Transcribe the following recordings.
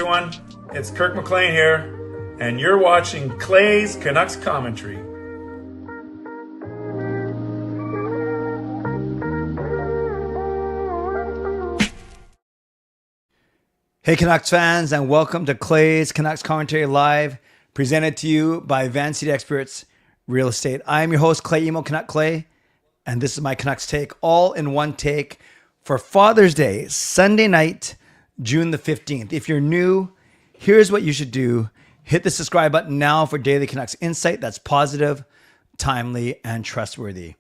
everyone. It's Kirk McLean here, and you're watching Clay's Canucks Commentary. Hey Canucks fans, and welcome to Clay's Canucks Commentary Live, presented to you by Van City Experts Real Estate. I am your host, Clay Emo Canuck Clay, and this is my Canucks take, all in one take for Father's Day, Sunday night, June the 15th. If you're new, here's what you should do. Hit the subscribe button now for daily Canucks insight that's positive, timely, and trustworthy.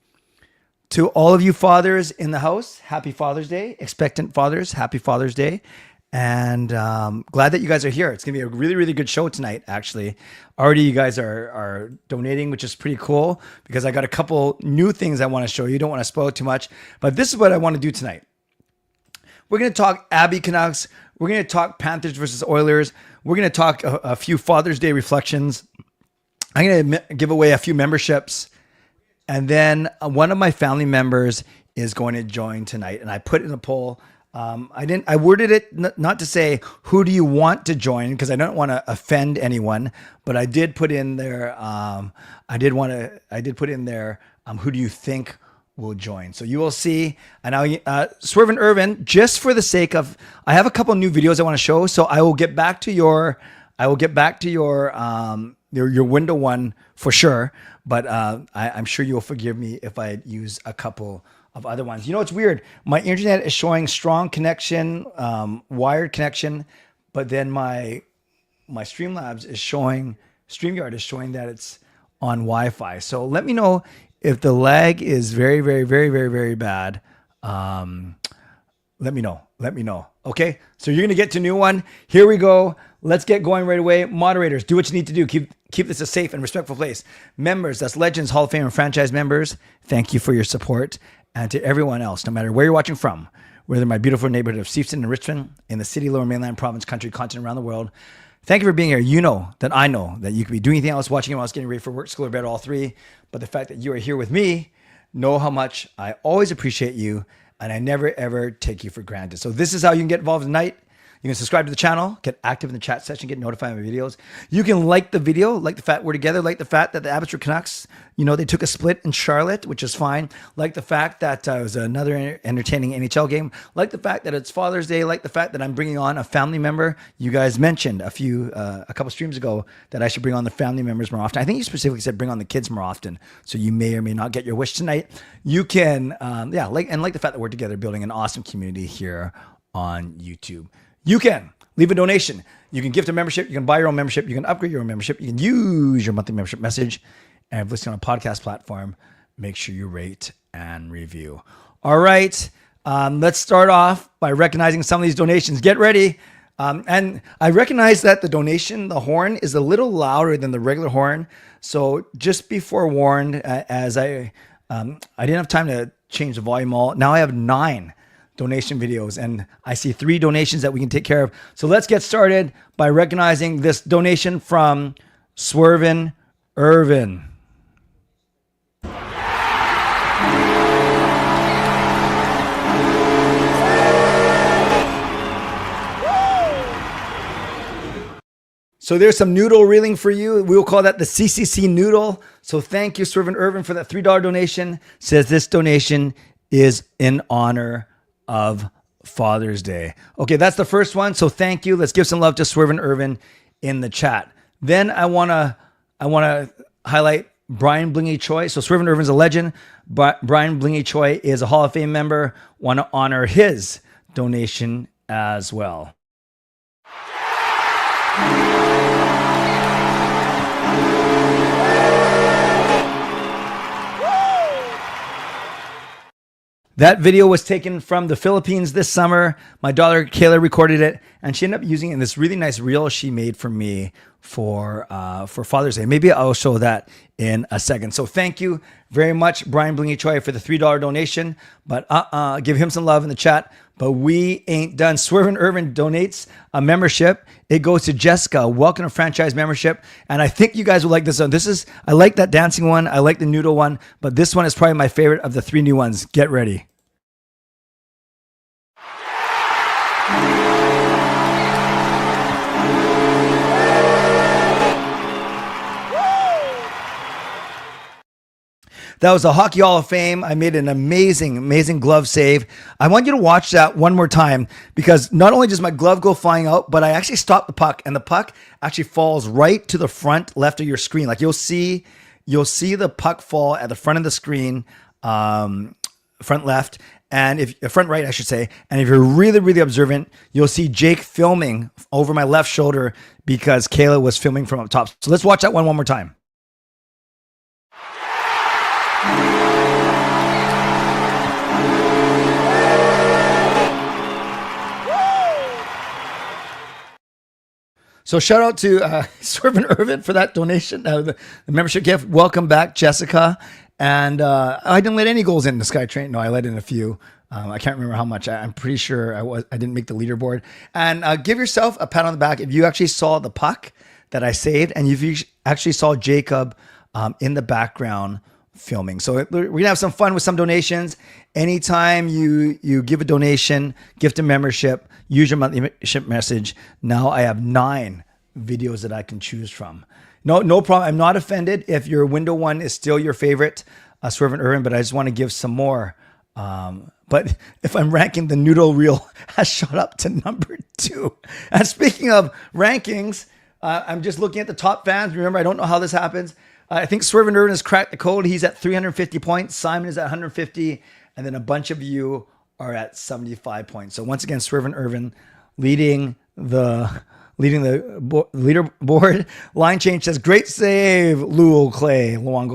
To all of you fathers in the house, happy Father's Day. Expectant fathers, happy Father's Day. And glad that you guys are here. It's going to be a really, really good show tonight, actually. Already you guys are donating, which is pretty cool because I got a couple new things I want to show you. Don't want to spoil too much. But this is what I want to do tonight. We're going to talk Abby Canucks. We're going to talk Panthers versus Oilers. We're going to talk a few Father's Day reflections. I'm going to give away a few memberships. And then one of my family members is going to join tonight. And I put in a poll. I worded it not to say, who do you want to join? Because I don't want to offend anyone, but I did put in there, who do you think will join? So you will see. And now, Swerve and Irvin, just for the sake of, I have a couple new videos I want to show. So I will get back to your window one for sure. But I'm sure you'll forgive me if I use a couple of other ones. You know, it's weird. My internet is showing strong connection, wired connection, but then my StreamYard is showing that it's on Wi-Fi. So let me know if the lag is very, very, very, very, very bad. Let me know. Okay. So you're going to get to a new one. Here we go. Let's get going right away. Moderators, do what you need to do. Keep this a safe and respectful place. Members, that's Legends, Hall of Fame, and franchise members. Thank you for your support. And to everyone else, no matter where you're watching from, whether in my beautiful neighborhood of Steveston and Richmond, in the city, lower mainland, province, country, continent, around the world, thank you for being here. You know that I know that you could be doing anything else, watching else, getting ready for work, school, or bed, all three. But the fact that you are here with me, know how much I always appreciate you, and I never, ever take you for granted. So this is how you can get involved tonight. You can subscribe to the channel, get active in the chat section, get notified of my videos. You can like the video, like the fact we're together, like the fact that the Abbotsford Canucks, they took a split in Charlotte, which is fine. Like the fact that it was another entertaining NHL game. Like the fact that it's Father's Day. Like the fact that I'm bringing on a family member. You guys mentioned a couple streams ago that I should bring on the family members more often. I think you specifically said bring on the kids more often. So you may or may not get your wish tonight. You can, like the fact that we're together building an awesome community here on YouTube. You can leave a donation. You can gift a membership. You can buy your own membership. You can upgrade your own membership. You can use your monthly membership message. And if listening on a podcast platform, make sure you rate and review. All right. Let's start off by recognizing some of these donations. Get ready. And I recognize that the horn is a little louder than the regular horn. So just be forewarned, as I didn't have time to change the volume all. Now I have 9 donation videos, and I see 3 donations that we can take care of. So let's get started by recognizing this donation from Swervin Irvin. So there's some noodle reeling for you. We will call that the CCC noodle. So thank you, Swervin Irvin, for that $3 donation. Says this donation is in honor of Father's Day. Okay, that's the first one. So thank you. Let's give some love to Swervin Irvin in the chat. Then I want to highlight Brian Blingy Choi. So Swervin Irvin's a legend, but Brian Blingy Choi is a Hall of Fame member. Want to honor his donation as well. That video was taken from the Philippines this summer. My daughter Kayla recorded it, and she ended up using it in this really nice reel she made for me for Father's Day. Maybe I'll show that in a second. So thank you very much, Brian Blingy Choi, for the $3 donation. But give him some love in the chat. But we ain't done. Swervin Irvin donates a membership. It goes to Jessica. Welcome to franchise membership. And I think you guys will like this one. I like that dancing one. I like the noodle one. But this one is probably my favorite of the 3 new ones. Get ready. That was a Hockey Hall of Fame. I made an amazing glove save. I want you to watch that one more time because not only does my glove go flying out, but I actually stop the puck, and the puck actually falls right to the front left of your screen. Like you'll see the puck fall at the front of the screen, front left, and if front right, I should say. And if you're really observant, you'll see Jake filming over my left shoulder because Kayla was filming from up top. So let's watch that one more time. So shout out to Swervin Irvin for that donation, the membership gift. Welcome back, Jessica. And I didn't let any goals in the SkyTrain. No, I let in a few. I can't remember how much. I'm pretty sure I didn't make the leaderboard. And give yourself a pat on the back if you actually saw the puck that I saved, and if you actually saw Jacob in the background filming. So we're gonna have some fun with some donations. Anytime you give a donation, gift a membership, use your monthly membership message. Now I have 9 videos that I can choose from. No problem. I'm not offended if your window one is still your favorite, Swervin Irvin, but I just want to give some more. But if I'm ranking, the noodle reel has shot up to number 2. And speaking of rankings, I'm just looking at the top fans. Remember, I don't know how this happens. I think Swervin Irvin has cracked the code. He's at 350 points. Simon is at 150. And then a bunch of you are at 75 points. So once again, Swervin Irvin leading the leaderboard. Line change says, great save, Luongo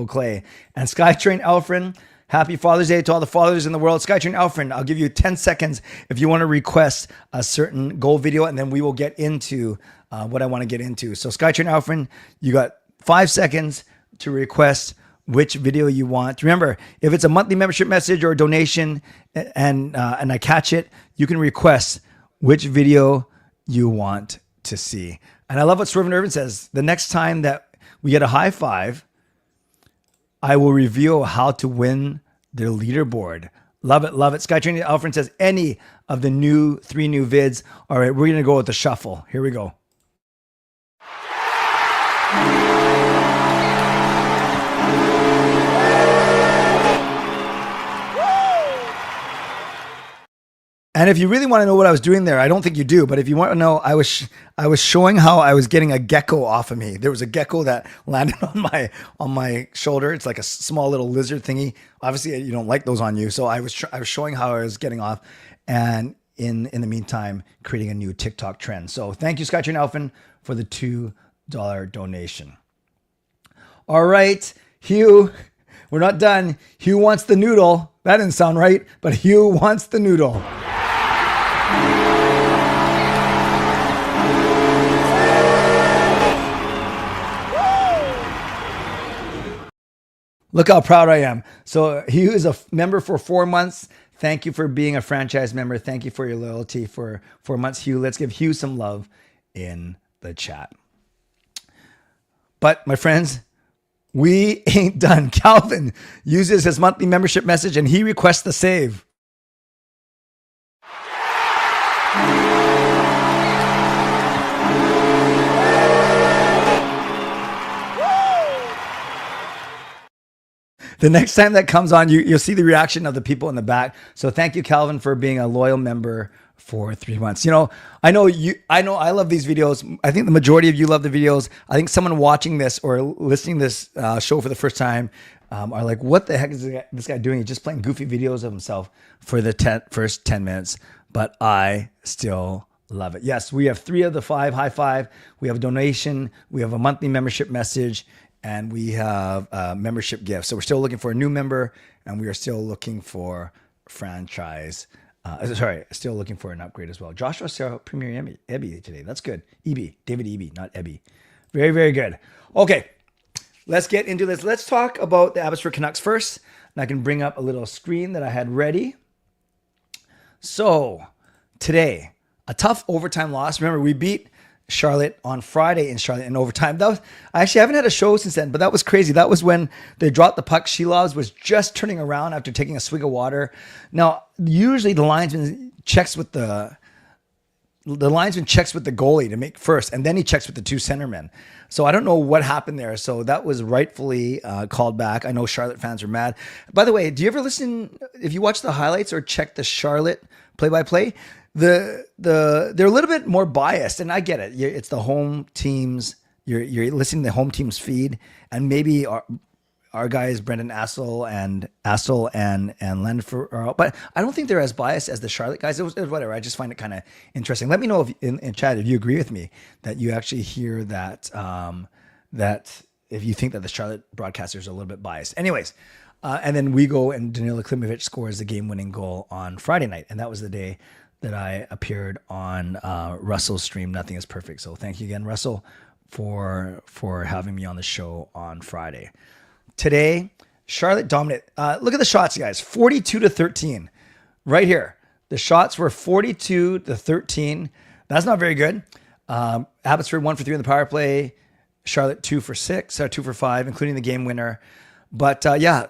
Clay. And Skytrain Alfred, happy Father's Day to all the fathers in the world. Skytrain Alfred, I'll give you 10 seconds if you want to request a certain goal video, and then we will get into what I want to get into. So Skytrain Alfred, you got 5 seconds to request which video you want. Remember, if it's a monthly membership message or a donation and I catch it, you can request which video you want to see. And I love what Swervin Irvin says. The next time that we get a high five, I will reveal how to win their leaderboard. Love it. Skytrain Alfred says any of the 3 new vids. All right, we're going to go with the shuffle. Here we go. And if you really want to know what I was doing there, I don't think you do, but if you want to know, I was showing how I was getting a gecko off of me. There was a gecko that landed on my shoulder. It's like a small little lizard thingy. Obviously, you don't like those on you. So I was showing how I was getting off, and in the meantime, creating a new TikTok trend. So thank you, Skytrain Alfin, for the $2 donation. All right, Hugh, we're not done. Hugh wants the noodle. That didn't sound right, but Hugh wants the noodle. Look how proud I am. So Hugh is a member for 4 months. Thank you for being a franchise member. Thank you for your loyalty for 4 months, Hugh. Let's give Hugh some love in the chat. But my friends, we ain't done. Calvin uses his monthly membership message and he requests the save. The next time that comes on, you'll see the reaction of the people in the back. So thank you, Calvin, for being a loyal member for 3 months. You know, I know I love these videos. I think the majority of you love the videos. I think someone watching this or listening to this show for the first time are like, what the heck is this guy doing? He's just playing goofy videos of himself for the first 10 minutes. But I still love it. Yes, we have 3 of the 5 high five. We have a donation. We have a monthly membership message. And we have a membership gift. So we're still looking for a new member, and we are still looking for franchise. Still looking for an upgrade as well. Joshua Sarah Premier Ebby today. That's good. David Eby, not Ebby. Very, very good. Okay, let's get into this. Let's talk about the Abbotsford Canucks first. And I can bring up a little screen that I had ready. So today, a tough overtime loss. Remember, we beat Charlotte on Friday in overtime. I actually haven't had a show since then, but that was crazy. That was when they dropped the puck. Shilovs was just turning around after taking a swig of water. Now, usually the linesman checks with the the linesman checks with the goalie to make first, and then he checks with the two centermen. So I don't know what happened there. So that was rightfully called back. I know Charlotte fans are mad. By the way, do you ever listen, if you watch the highlights or check the Charlotte play-by-play, they're a little bit more biased, and I get it. It's the home teams. You're listening to the home team's feed, and maybe our guys, Brendan Assel and Landford, but I don't think they're as biased as the Charlotte guys. It was whatever. I just find it kind of interesting. Let me know if in chat if you agree with me that you actually hear that that if you think that the Charlotte broadcasters are a little bit biased. Anyways, and then we go and Danila Klimovich scores the game-winning goal on Friday night, and that was the day that I appeared on Russell's stream. Nothing is perfect. So thank you again, Russell, for having me on the show on Friday. Today, Charlotte dominated. Look at the shots, guys. 42-13. Right here. The shots were 42-13. That's not very good. Abbotsford 1 for 3 in the power play. Charlotte 2 for 6, or 2 for 5, including the game winner. But John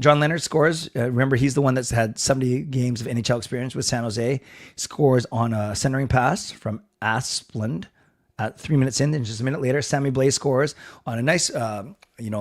Leonard scores. Remember, he's the one that's had 70 games of NHL experience with San Jose. Scores on a centering pass from Asplund at 3 minutes in. And just a minute later, Sammy Blais scores on a nice,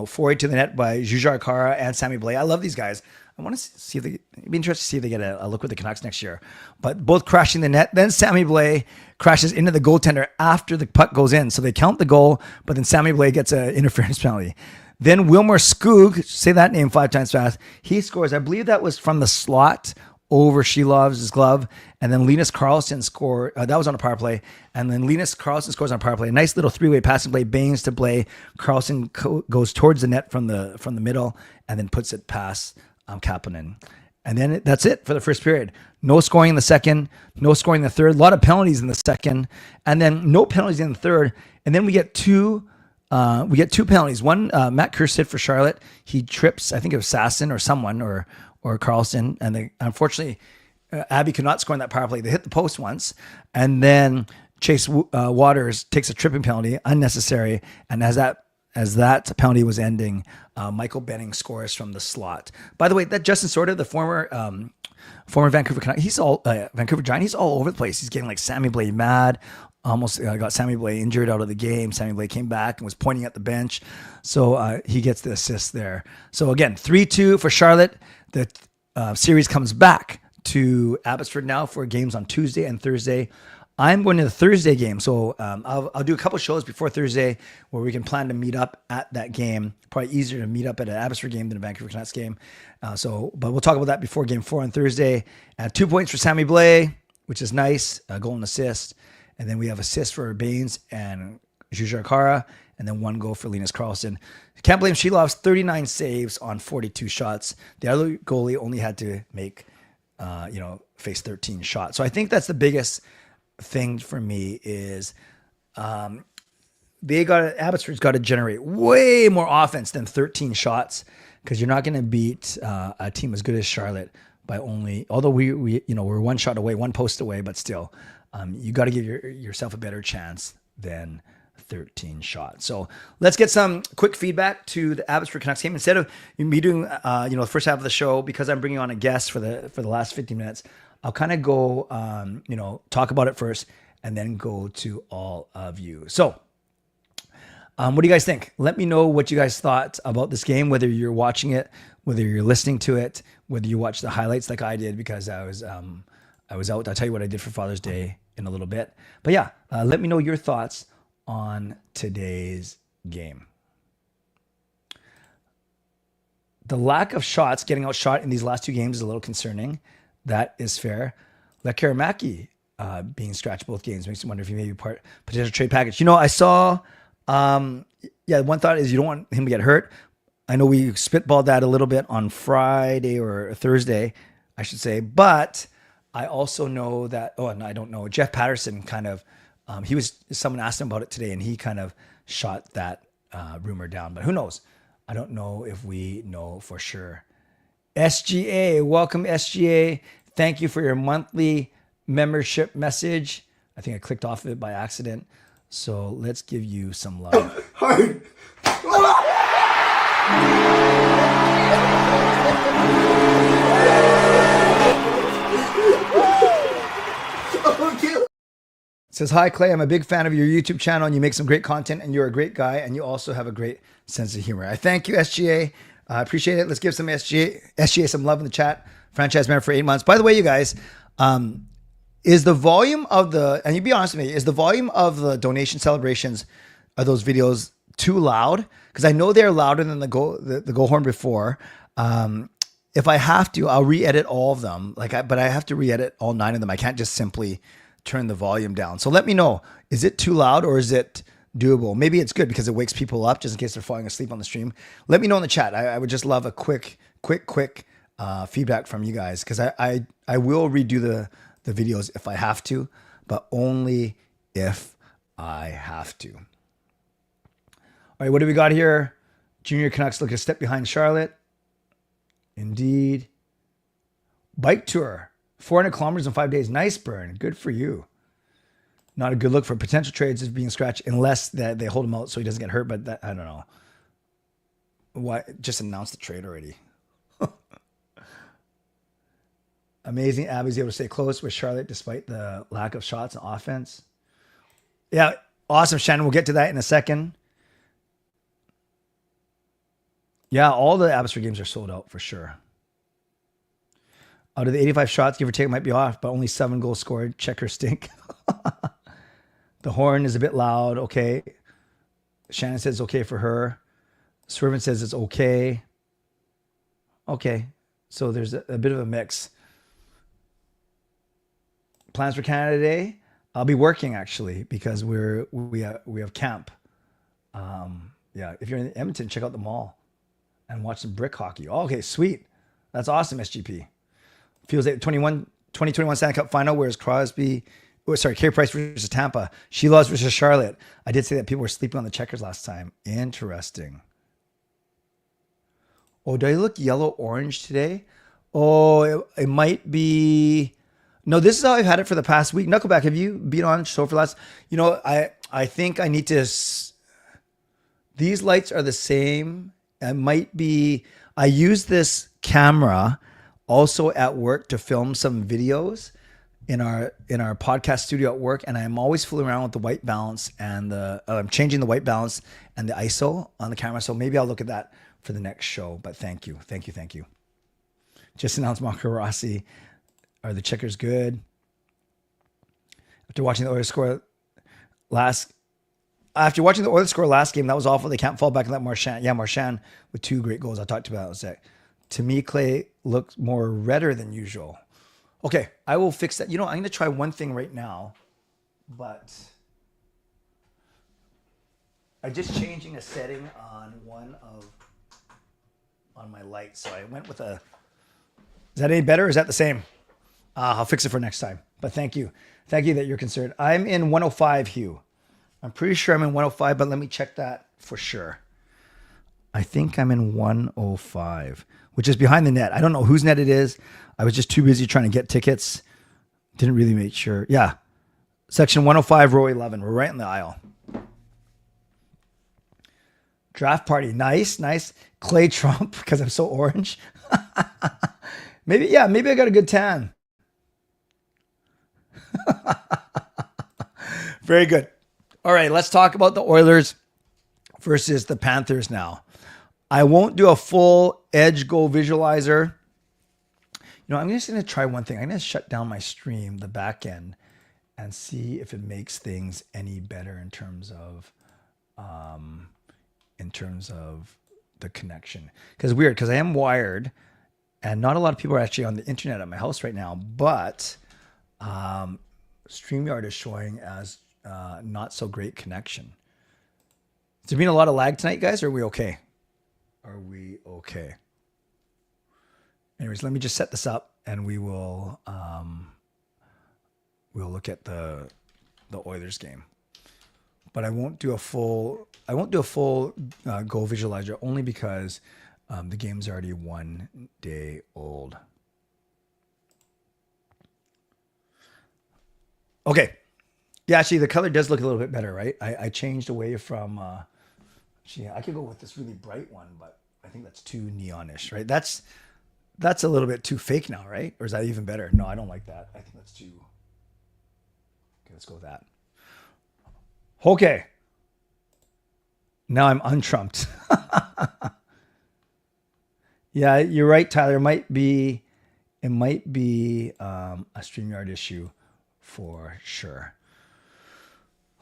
forward to the net by Jujhar Khaira and Sammy Blais. I love these guys. I want to see if it'd be interesting to see if they get a look with the Canucks next year. But both crashing the net. Then Sammy Blais crashes into the goaltender after the puck goes in. So they count the goal, but then Sammy Blais gets an interference penalty. Then Wilmer Skoog, say that name 5 times fast, he scores. I believe that was from the slot over Shilov's glove. And then Linus Karlsson scored. That was on a power play. And then Linus Karlsson scores on a power play. A nice little three-way passing play. Baines to Blais. Karlsson goes towards the net from the middle and then puts it past Kapanen. And then that's it for the first period. No scoring in the second. No scoring in the third. A lot of penalties in the second. And then no penalties in the third. And then we get two penalties. One, Matt Kerstead for Charlotte. He trips, I think it was Sasson or someone or Karlsson. And unfortunately, Abby could not score in that power play. They hit the post once. And then Chase Waters takes a tripping penalty, unnecessary. And as that penalty was ending, Michael Benning scores from the slot. By the way, that Justin Sorda, the former Vancouver Canuck, he's all Vancouver Giant. He's all over the place. He's getting like Sammy Blais mad. Almost got Sammy Blais injured out of the game. Sammy Blais came back and was pointing at the bench. So he gets the assist there. So again, 3-2 for Charlotte. The series comes back to Abbotsford now for games on Tuesday and Thursday. I'm going to the Thursday game. So I'll do a couple shows before Thursday where we can plan to meet up at that game. Probably easier to meet up at an Abbotsford game than a Vancouver Canucks game. But we'll talk about that before game 4 on Thursday. 2 points for Sammy Blais, which is nice. A goal and assist. And then we have assists for Baines and Jujhar Khaira, and then 1 goal for Linus Karlsson. Can't blame Shilov's 39 saves on 42 shots. The other goalie only had to make, face 13 shots. So I think that's the biggest thing for me is Abbotsford's got to generate way more offense than 13 shots because you're not going to beat a team as good as Charlotte by although we're 1 shot away, 1 post away, but still. You got to give yourself a better chance than 13 shots. So let's get some quick feedback to the Abbotsford Canucks game. Instead of me doing, the first half of the show, because I'm bringing on a guest for the last 15 minutes, I'll kind of go, talk about it first and then go to all of you. So what do you guys think? Let me know what you guys thought about this game, whether you're watching it, whether you're listening to it, whether you watch the highlights like I did, because I was out. I'll tell you what I did for Father's Day in a little bit. But yeah, let me know your thoughts on today's game. The lack of shots, getting outshot in these last 2 games is a little concerning. That is fair. Lekaramaki being scratched both games makes me wonder if he may be potential trade package. I saw, one thought is you don't want him to get hurt. I know we spitballed that a little bit on Friday or Thursday, I should say, but I also know that, I don't know. Jeff Patterson kind of, someone asked him about it today and he kind of shot that rumor down, but who knows? I don't know if we know for sure. SGA, welcome SGA. Thank you for your monthly membership message. I think I clicked off of it by accident. So let's give you some love. Says, hi, Clay. I'm a big fan of your YouTube channel and you make some great content and you're a great guy and you also have a great sense of humor. I thank you, SGA. I appreciate it. Let's give some SGA some love in the chat. Franchise member for 8 months. By the way, you guys, is the volume of the, and you be honest with me, is the volume of the donation celebrations of those videos too loud? Because I know they're louder than the go horn before. If I have to, I'll re-edit all of them. But I have to re-edit all 9 of them. I can't just simply turn the volume down. So let me know, is it too loud or is it doable? Maybe it's good because it wakes people up just in case they're falling asleep on the stream. Let me know in the chat. I would just love a quick feedback from you guys, because I will redo the videos if I have to, but only if I have to. All right, what do we got here? Junior Canucks look a step behind Charlotte. Indeed. Bike tour, 400 kilometers in 5 days. Nice, Burn. Good for you. Not a good look for potential trades is being scratched unless that they hold him out so he doesn't get hurt. But that, I don't know. Why? Just announce the trade already. Amazing. Abby's able to stay close with Charlotte despite the lack of shots and offense. Yeah, awesome, Shannon. We'll get to that in a second. Yeah, all the Abbotsford games are sold out for sure. Out of the 85 shots, give or take, might be off, but only 7 goals scored. Checker stink. The horn is a bit loud. Okay. Shannon says it's okay for her. Swervin says it's okay. Okay. So there's a bit of a mix. Plans for Canada Day? I'll be working actually because we have camp. Yeah, if you're in Edmonton, check out the mall and watch some brick hockey. Oh, okay, sweet. That's awesome, SGP. Feels like 2021 Stanley Cup final, whereas Carey Price versus Tampa. Sheila versus Charlotte. I did say that people were sleeping on the checkers last time. Interesting. Oh, do I look yellow-orange today? Oh, it might be... No, this is how I've had it for the past week. Knuckleback, have you been on show for last? You know, I think I need to... These lights are the same. It might be... I use this camera also at work to film some videos in our podcast studio at work, and I'm always fooling around with the white balance and I'm changing the white balance and the ISO on the camera. So maybe I'll look at that for the next show. But thank you. Just announced Marco Rossi. Are the checkers good? After watching the Oilers score last game, that was awful. They can't fall back and let Marchand. Yeah, Marchand with 2 great goals. I talked about that. To me, Clay looks more redder than usual. Okay, I will fix that. You know, I'm going to try one thing right now, but I'm just changing a setting on on my light. So I went with is that any better or is that the same? I'll fix it for next time. But thank you. Thank you that you're concerned. I'm in 105, Hugh. I'm pretty sure I'm in 105, but let me check that for sure. I think I'm in 105, which is behind the net. I don't know whose net it is. I was just too busy trying to get tickets. Didn't really make sure. Yeah. Section 105, row 11. We're right in the aisle. Draft party. Nice. Clay Trump, because I'm so orange. Maybe I got a good tan. Very good. All right, let's talk about the Oilers versus the Panthers now. I won't do a full edge goal visualizer. You know, I'm just going to try one thing. I'm going to shut down my stream, the back end, and see if it makes things any better in terms of the connection. Because weird, because I am wired, and not a lot of people are actually on the internet at my house right now, but StreamYard is showing as not so great connection. Has there been a lot of lag tonight, guys? Or are we okay? Anyways, let me just set this up and we will we'll look at the Oilers game. But I won't do a full goal visualizer only because the game's already 1 day old. Okay. Yeah, actually, the color does look a little bit better, right? I changed away from... actually, I could go with this really bright one, but I think that's too neonish, right? That's a little bit too fake now, right? Or is that even better? No, I don't like that. I think that's too... Okay, let's go with that. Okay. Now I'm untrumped. Yeah, you're right, Tyler. It might be a StreamYard issue for sure.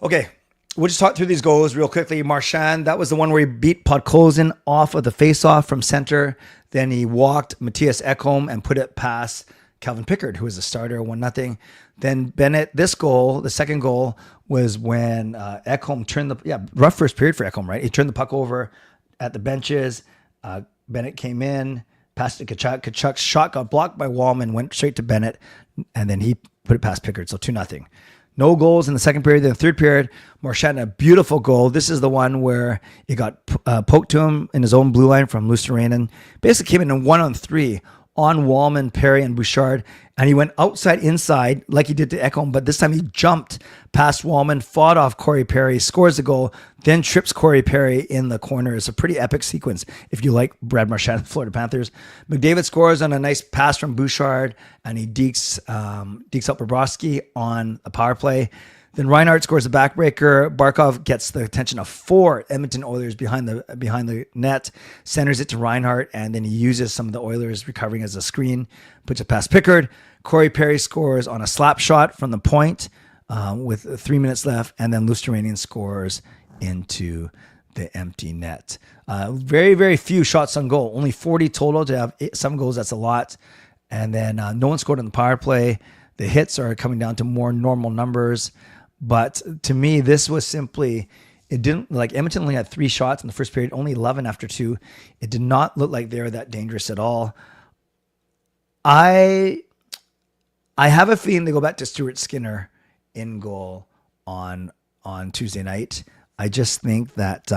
Okay, we'll just talk through these goals real quickly. Marchand, that was the one where he beat Podkolzin off of the face-off from center. Then he walked Matthias Ekholm and put it past Calvin Pickard, who was the starter, 1-0. Then Bennett, this goal, the second goal, was when Ekholm turned rough first period for Ekholm, right? He turned the puck over at the benches. Bennett came in, passed it to Kachuk. Kachuk's shot got blocked by Wallman, went straight to Bennett, and then he put it past Pickard. So 2-0. No goals in the second period. Then the third period, Marchand, a beautiful goal. This is the one where it got poked to him in his own blue line from Luosterainen. Basically came in a 1-on-3 on Wallman, Perry, and Bouchard. And he went inside, like he did to Ekholm, but this time he jumped past Wallman, fought off Corey Perry, scores the goal, then trips Corey Perry in the corner. It's a pretty epic sequence if you like Brad Marchand, Florida Panthers. McDavid scores on a nice pass from Bouchard, and he dekes out Bobrovsky on a power play. Then Reinhart scores a backbreaker. Barkov gets the attention of 4 Edmonton Oilers behind the net, centers it to Reinhart, and then he uses some of the Oilers recovering as a screen, puts it past Pickard. Corey Perry scores on a slap shot from the point with 3 minutes left, and then Luosterainen scores into the empty net. Very, very few shots on goal. Only 40 total. To have 7 goals, that's a lot. And then no one scored on the power play. The hits are coming down to more normal numbers. But to me, this was simply, it didn't, like Edmonton only had 3 shots in the first period, only 11 after 2. It did not look like they were that dangerous at all. I have a feeling they go back to Stuart Skinner in goal on Tuesday night. I just think that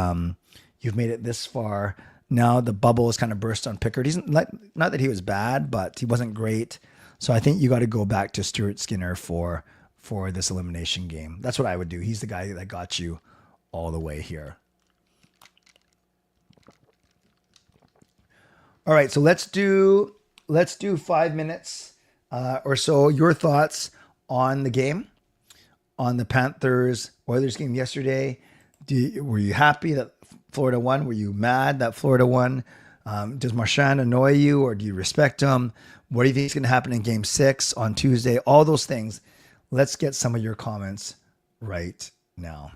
you've made it this far. Now the bubble is kind of burst on Pickard. He's not that he was bad, but he wasn't great. So I think you got to go back to Stuart Skinner for this elimination game. That's what I would do. He's the guy that got you all the way here. All right, so let's do 5 minutes or so. Your thoughts on the game, on the Panthers Oilers game yesterday. Were you happy that Florida won? Were you mad that Florida won? Does Marchand annoy you, or do you respect him? What do you think is going to happen in Game 6 on Tuesday? All those things. Let's get some of your comments right now.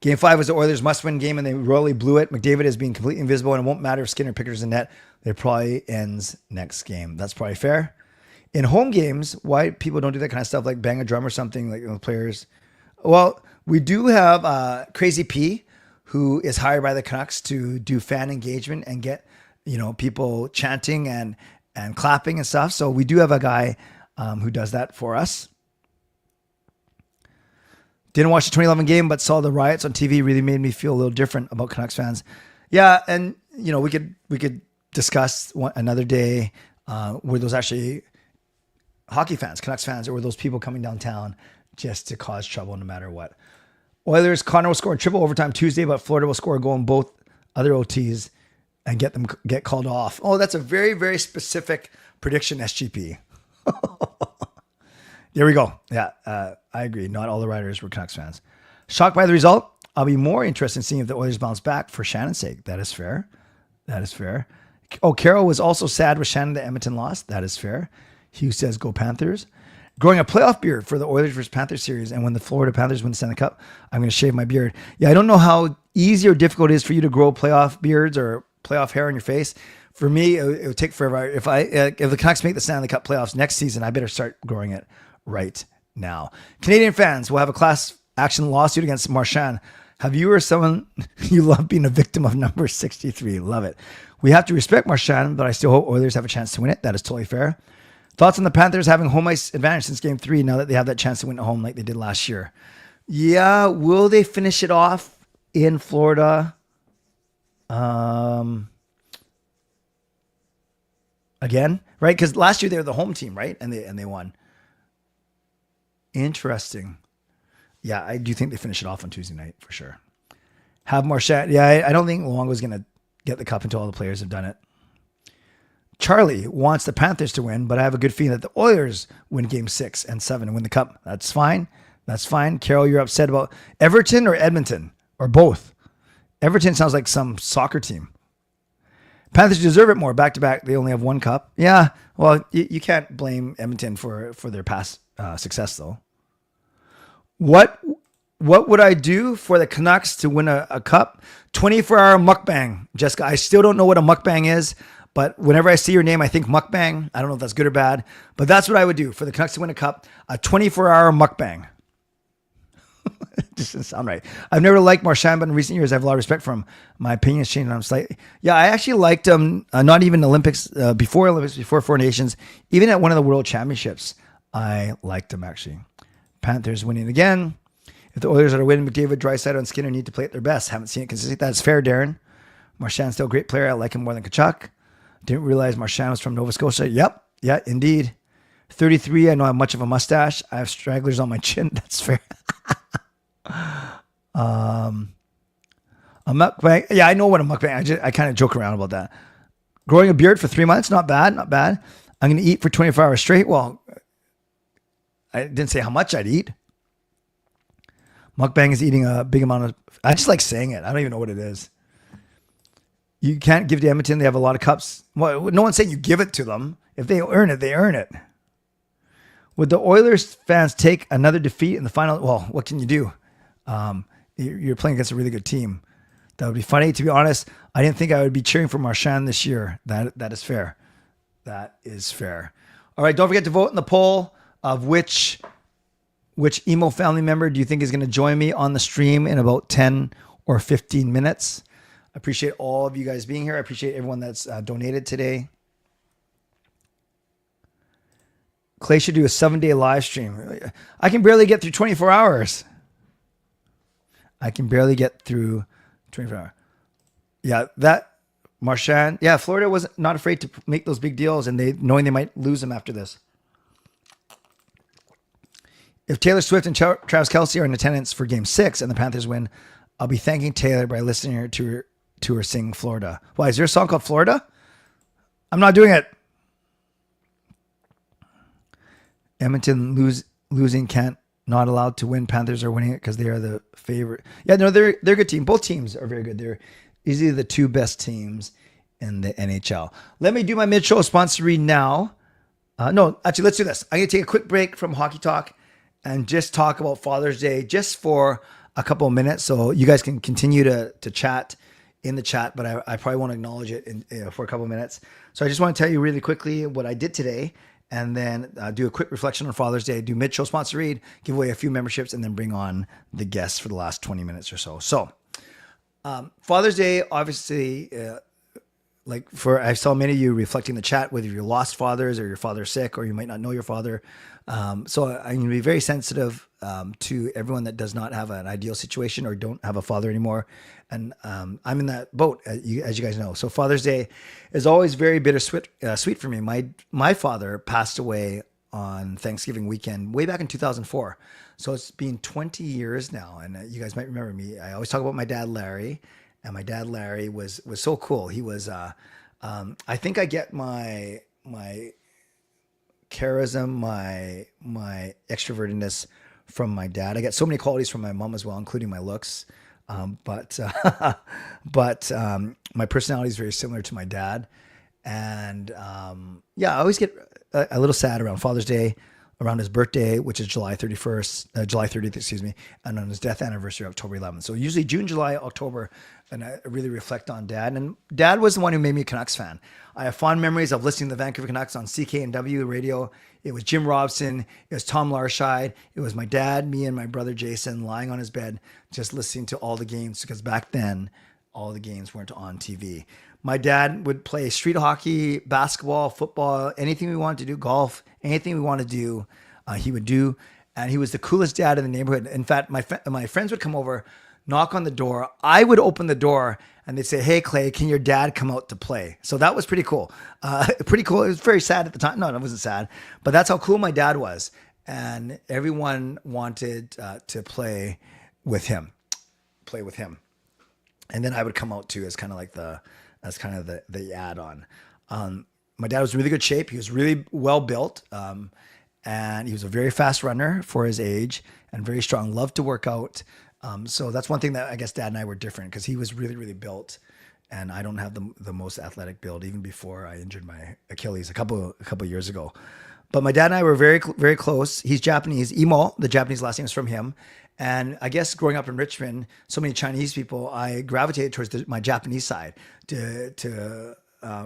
Game 5 was the Oilers' must-win game, and they royally blew it. McDavid is being completely invisible, and it won't matter if Skinner Pickard's in net. It probably ends next game. That's probably fair. In home games, why people don't do that kind of stuff, like bang a drum or something, like the players. Well, we do have Crazy P, who is hired by the Canucks to do fan engagement and get people chanting and clapping and stuff. So we do have a guy who does that for us. Didn't watch the 2011 game, but saw the riots on TV. Really made me feel a little different about Canucks fans. Yeah, and we could discuss another day. Were those actually hockey fans, Canucks fans, or were those people coming downtown just to cause trouble no matter what? Oilers, Connor will score a triple overtime Tuesday, but Florida will score a goal in both other OTs and get called off. Oh, that's a very, very specific prediction, SGP. There we go. Yeah, I agree. Not all the riders were Canucks fans. Shocked by the result. I'll be more interested in seeing if the Oilers bounce back for Shannon's sake. That is fair. Oh, Carroll was also sad with Shannon that Edmonton lost. That is fair. Hugh says, go Panthers. Growing a playoff beard for the Oilers versus Panthers series, and when the Florida Panthers win the Stanley Cup, I'm going to shave my beard. Yeah, I don't know how easy or difficult it is for you to grow playoff beards or playoff hair on your face. For me, it would take forever. If the Canucks make the Stanley Cup playoffs next season, I better start growing it right now. Canadian fans will have a class action lawsuit against Marchand. Have you or someone you love being a victim of number 63? Love it. We have to respect Marchand, but I still hope Oilers have a chance to win it. That is totally fair. Thoughts on the Panthers having home ice advantage since Game 3 now that they have that chance to win at home like they did last year? Yeah, will they finish it off in Florida? Again, right? Because last year they were the home team, right? And they won. Interesting. Yeah, I do think they finish it off on Tuesday night for sure. Have Marchand. Yeah, I don't think Luongo's going to get the cup until all the players have done it. Charlie wants the Panthers to win, but I have a good feeling that the Oilers win Game 6 and 7 and win the cup. That's fine. That's fine. Carol, you're upset about Everton or Edmonton or both. Everton sounds like some soccer team. Panthers deserve it more. Back to back, they only have one cup. Yeah, well, you can't blame Edmonton for their past success, though. What would I do for the Canucks to win a cup? 24-hour mukbang, Jessica. I still don't know what a mukbang is, but whenever I see your name, I think mukbang. I don't know if that's good or bad, but that's what I would do for the Canucks to win a cup. A 24-hour mukbang. It just doesn't sound right. I've never liked Marchand, but in recent years, I have a lot of respect for him. My opinion has changed. I'm slightly. Yeah, I actually liked him. Not even before Four Nations, even at one of the World Championships, I liked him actually. Panthers winning again. If the Oilers are to win, McDavid, Draisaitl, and Skinner need to play at their best. Haven't seen it consistently. That's fair, Darren. Marchand's still a great player. I like him more than Tkachuk. Didn't realize Marchand was from Nova Scotia. Yep. Yeah, indeed. 33. I know I have much of a mustache. I have stragglers on my chin. That's fair. A mukbang. Yeah, I know what a mukbang. I kind of joke around about that. Growing a beard for 3 months, not bad, not bad. I'm going to eat for 24 hours straight. Well, I didn't say how much I'd eat. Mukbang is eating a big amount of. I just like saying it. I don't even know what it is. You can't give to Edmonton. They have a lot of cups. Well, no one's saying you give it to them. If they earn it, they earn it. Would the Oilers fans take another defeat in the final? Well, what can you do? You're playing against a really good team. That would be funny. To be honest, I didn't think I would be cheering for Marchand this year. That is fair. That is fair. All right. Don't forget to vote in the poll of which emo family member do you think is going to join me on the stream in about 10 or 15 minutes. I appreciate all of you guys being here. I appreciate everyone that's donated today. Clay should do a 7-day live stream. I can barely get through 24 hours. I can barely get through 24 hours. Yeah, that Marchand. Yeah, Florida was not afraid to make those big deals, and knowing they might lose them after this. If Taylor Swift and Travis Kelce are in attendance for Game 6 and the Panthers win, I'll be thanking Taylor by listening to her sing Florida. Why, is there a song called Florida? I'm not doing it. Edmonton losing not allowed to win. Panthers are winning it because they are the favorite. Yeah, no, they're a good team. Both teams are very good. They're easily the two best teams in the NHL. Let me do my mid-show sponsor read now. No, actually, let's do this. I'm going to take a quick break from Hockey Talk and just talk about Father's Day just for a couple of minutes. So you guys can continue to chat in the chat, but I probably won't acknowledge it for a couple of minutes. So I just want to tell you really quickly what I did today, and then do a quick reflection on Father's Day, do mid-show sponsor read, give away a few memberships, and then bring on the guests for the last 20 minutes or so. So Father's Day, obviously, I saw many of you reflecting the chat, whether you're lost fathers or your father's sick or you might not know your father. So I'm going to be very sensitive to everyone that does not have an ideal situation or don't have a father anymore. And I'm in that boat, as you guys know. So Father's Day is always very bittersweet sweet for me. My father passed away on Thanksgiving weekend way back in 2004. So it's been 20 years now. And you guys might remember me. I always talk about my dad, Larry. And my dad, Larry, was so cool. He was, I think I get my charism, my extrovertedness from my dad. I get so many qualities from my mom as well, including my looks. But my personality is very similar to my dad. And I always get a little sad around Father's Day, around his birthday, which is July 30th, excuse me, and on his death anniversary, October 11th. So usually June, July, October, and I really reflect on Dad. And Dad was the one who made me a Canucks fan. I have fond memories of listening to the Vancouver Canucks on CKNW radio. It was Jim Robson. It was Tom Larscheid. It was my dad, me, and my brother Jason lying on his bed, just listening to all the games, because back then, all the games weren't on TV. My dad would play street hockey, basketball, football, anything we wanted to do, golf, anything we wanted to do, he would do. And he was the coolest dad in the neighborhood. In fact, my friends would come over, knock on the door. I would open the door and they'd say, "Hey, Clay, can your dad come out to play?" So that was pretty cool. Pretty cool. It was very sad at the time. No, it wasn't sad. But that's how cool my dad was. And everyone wanted to play with him. And then I would come out too as kind of like the add-on. My dad was in really good shape. He was really well built. and he was a very fast runner for his age and very strong, loved to work out. So that's one thing that I guess Dad and I were different, because he was really, really built, and I don't have the most athletic build, even before I injured my Achilles a couple years ago. But my dad and I were very, very close. He's Japanese. Imo, the Japanese last name, is from him. And I guess growing up in Richmond, so many Chinese people, I gravitated towards my Japanese side to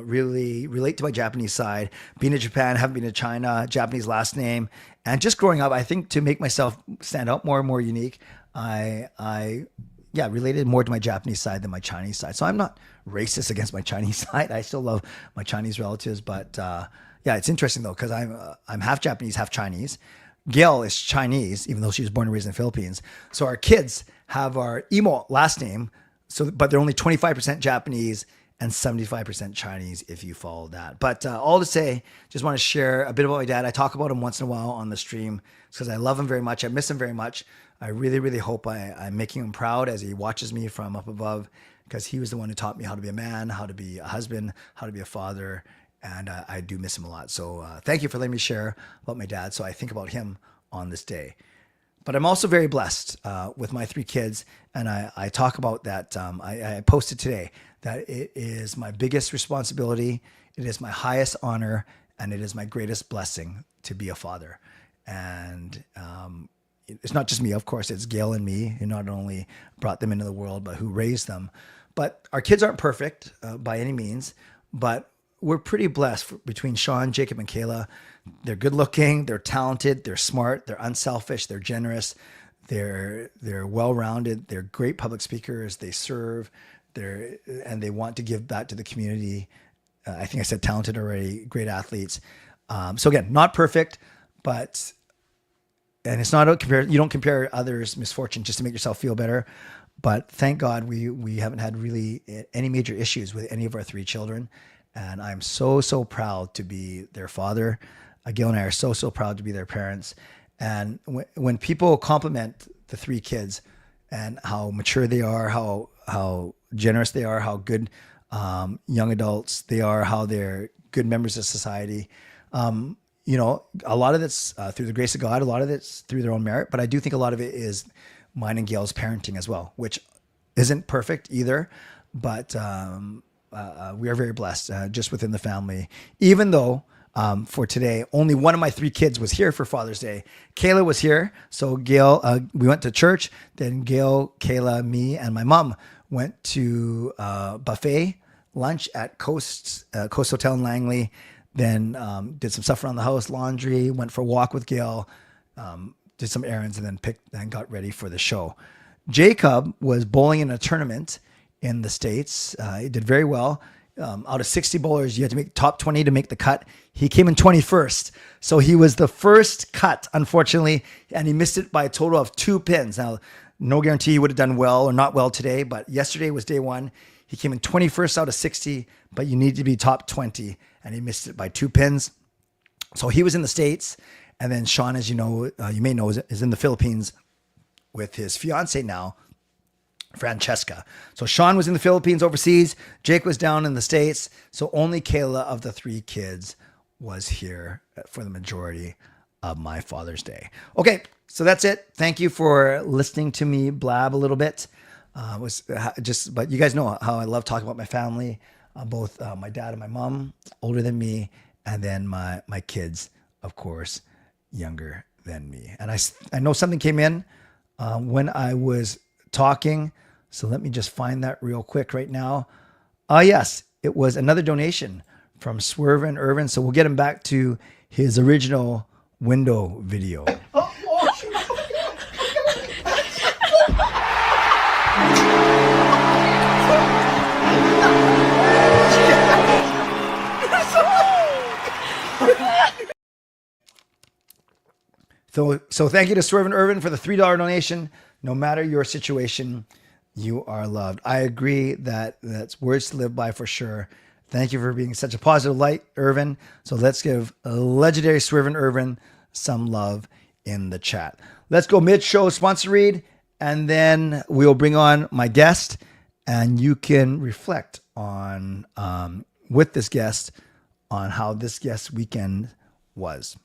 really relate to my Japanese side. Being in Japan, haven't been to China, Japanese last name. And just growing up, I think to make myself stand out more and more unique, I related more to my Japanese side than my Chinese side. So I'm not racist against my Chinese side. I still love my Chinese relatives, but it's interesting though, because I'm half Japanese, half Chinese. Gail is Chinese, even though she was born and raised in the Philippines. So our kids have our Imo last name, but they're only 25% Japanese and 75% Chinese, if you follow that. But all to say, just want to share a bit about my dad. I talk about him once in a while on the stream because I love him very much. I miss him very much. I really, really hope I'm making him proud as he watches me from up above, because he was the one who taught me how to be a man, how to be a husband, how to be a father. And I do miss him a lot. So thank you for letting me share about my dad. So I think about him on this day. But I'm also very blessed with my 3 kids. And I talk about that. I posted today that it is my biggest responsibility. It is my highest honor. And it is my greatest blessing to be a father. And it's not just me, of course. It's Gail and me who not only brought them into the world, but who raised them. But our kids aren't perfect by any means. But we're pretty blessed between Sean, Jacob, and Kayla. They're good looking, they're talented, they're smart, they're unselfish, they're generous, they're well-rounded, they're great public speakers, they serve, and they want to give back to the community. I think I said talented already, great athletes. So again, not perfect, and it's not you don't compare others' misfortune just to make yourself feel better. But thank God we haven't had really any major issues with any of our 3 children. And I'm so, so proud to be their father. Gail and I are so, so proud to be their parents. And when people compliment the 3 kids and how mature they are, how generous they are, how good young adults they are, how they're good members of society, a lot of it's through the grace of God, a lot of it's through their own merit. But I do think a lot of it is mine and Gail's parenting as well, which isn't perfect either. But we are very blessed just within the family, even though for today, only one of my 3 kids was here for Father's Day. Kayla was here. So Gail, we went to church, then Gail, Kayla, me, and my mom went to buffet lunch at Coast Hotel in Langley, then did some stuff around the house, laundry, went for a walk with Gail, did some errands, and then got ready for the show. Jacob was bowling in a tournament in the States. He did very well. Out of 60 bowlers, you had to make top 20 to make the cut. He came in 21st. So he was the first cut, unfortunately, and he missed it by a total of 2 pins. Now, no guarantee he would have done well or not well today, but yesterday was day 1. He came in 21st out of 60, but you need to be top 20, and he missed it by 2 pins. So he was in the States, and then Sean, as you know, you may know, is in the Philippines with his fiance now, Francesca. So Sean was in the Philippines overseas. Jake was down in the States. So only Kayla of the 3 kids was here for the majority of my Father's Day. Okay, so that's it. Thank you for listening to me blab a little bit. But you guys know how I love talking about my family, both my dad and my mom, older than me, and then my kids, of course, younger than me. And I know something came in when I was talking. So let me just find that real quick right now. Yes, it was another donation from Swerve and Irvin. So we'll get him back to his original window video. So thank you to Swerve and Irvin for the $3 donation. No matter your situation, you are loved. I agree that's words to live by for sure. Thank you for being such a positive light, Irvin. So let's give a legendary Swerve and Irvin some love in the chat. Let's go mid-show sponsor read, and then we'll bring on my guest, and you can reflect on with this guest on how this guest weekend was.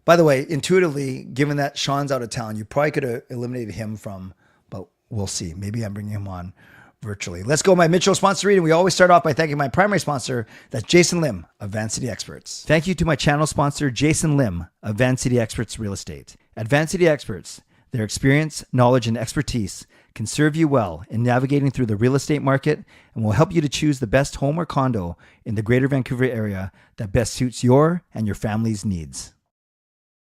By the way, intuitively, given that Sean's out of town, you probably could have eliminated him from, but we'll see. Maybe I'm bringing him on virtually. Let's go. My mid-show sponsor reading. We always start off by thanking my primary sponsor. That's Jason Lim of Van City Experts. Thank you to my channel sponsor, Jason Lim of Van City Experts Real Estate. At Van City Experts, their experience, knowledge, and expertise can serve you well in navigating through the real estate market and will help you to choose the best home or condo in the Greater Vancouver area that best suits your and your family's needs.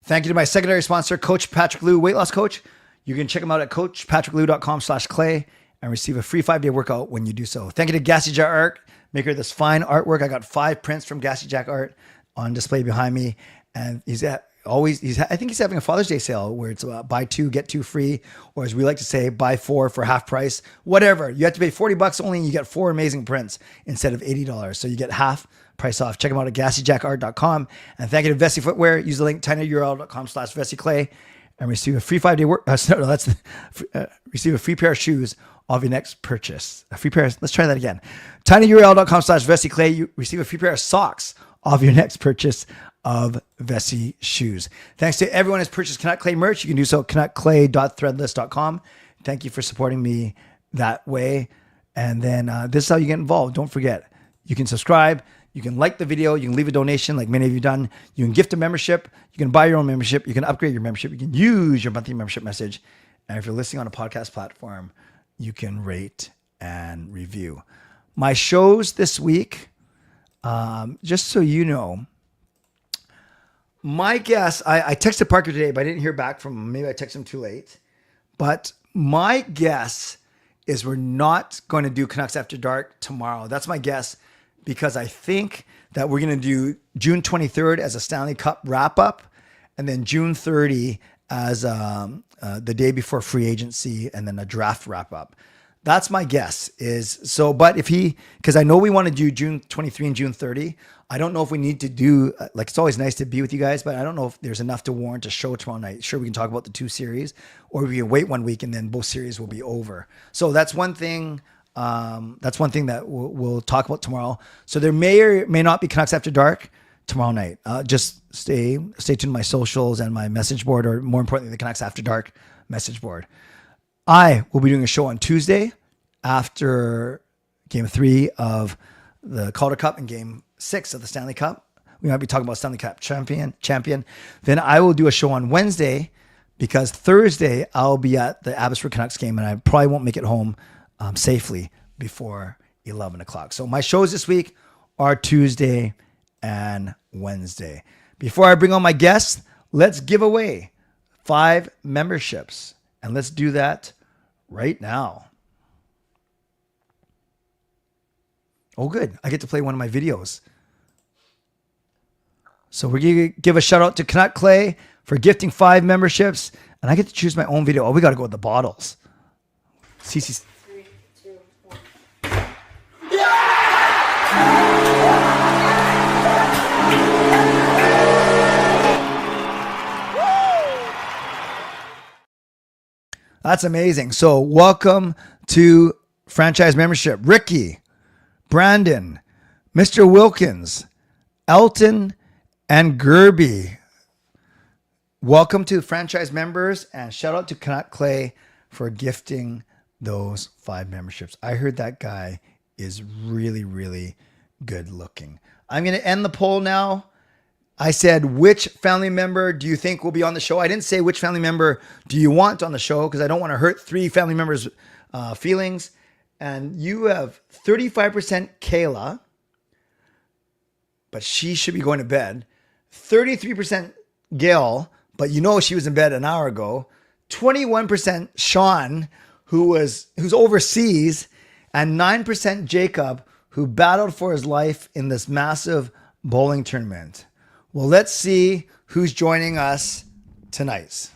Thank you to my secondary sponsor, Coach Patrick Liu, weight loss coach. You can check him out at coachpatrickliu.com/clay and receive a free 5-day workout when you do so. Thank you to Gassy Jack Art, maker of this fine artwork. I got 5 prints from Gassy Jack Art on display behind me, and I think he's having a Father's Day sale where it's buy 2 get 2 free, or as we like to say, buy 4 for half price. Whatever, you have to pay $40 only, and you get 4 amazing prints instead of $80. So you get half price off. Check them out at GassyJackArt.com. And thank you to Vessi Footwear. Use the link tinyurl.com/VessiClay and receive a free 5-day receive a free pair of shoes of your next purchase. A free pair. Let's try that again. tinyurl.com/VessiClay. You receive a free pair of socks of your next purchase of Vessi shoes. Thanks to everyone who's purchased Canuck Clay merch. You can do so at canuckclay.threadless.com. Thank you for supporting me that way. And then this is how you get involved. Don't forget, you can subscribe. You can like the video. You can leave a donation like many of you done. You can gift a membership. You can buy your own membership. You can upgrade your membership. You can use your monthly membership message. And if you're listening on a podcast platform, you can rate and review. My shows this week, just so you know, my guess, I texted Parker today, but I didn't hear back from him. Maybe I texted him too late. But my guess is we're not going to do Canucks After Dark tomorrow. That's my guess, because I think that we're going to do June 23rd as a Stanley Cup wrap-up, and then June 30 as the day before free agency, and then a draft wrap-up. That's my guess but because I know we want to do June 23 and June 30. I don't know if we need to do, it's always nice to be with you guys, but I don't know if there's enough to warrant a show tomorrow night. Sure, we can talk about the 2 series, or we can wait 1 week and then both series will be over. So that's one thing. That's one thing that we'll talk about tomorrow. So there may or may not be Canucks After Dark tomorrow night. Just stay tuned to my socials and my message board, or more importantly, the Canucks After Dark message board. I will be doing a show on Tuesday after Game 3 of the Calder Cup and Game 6 of the Stanley Cup. We might be talking about Stanley Cup champion. Then I will do a show on Wednesday, because Thursday I'll be at the Abbotsford Canucks game, and I probably won't make it home safely before 11 o'clock. So my shows this week are Tuesday and Wednesday. Before I bring on my guests, let's give away 5 memberships. And let's do that right now. Oh, good. I get to play one of my videos. So we're going to give a shout out to Canuck Clay for gifting 5 memberships. And I get to choose my own video. Oh, we got to go with the bottles. CC. 3, 2, 1. That's amazing. So welcome to franchise membership. Ricky, Brandon, Mr. Wilkins, Elton, and Gerby. Welcome to franchise members, and shout out to Canuck Clay for gifting those 5 memberships. I heard that guy is really, really good looking. I'm going to end the poll now. I said, which family member do you think will be on the show? I didn't say which family member do you want on the show, because I don't want to hurt 3 family members' feelings. And you have 35% Kayla, but she should be going to bed. 33% Gail, but you know she was in bed an hour ago. 21% Sean, who's overseas, and 9% Jacob, who battled for his life in this massive bowling tournament. Well, let's see who's joining us tonight.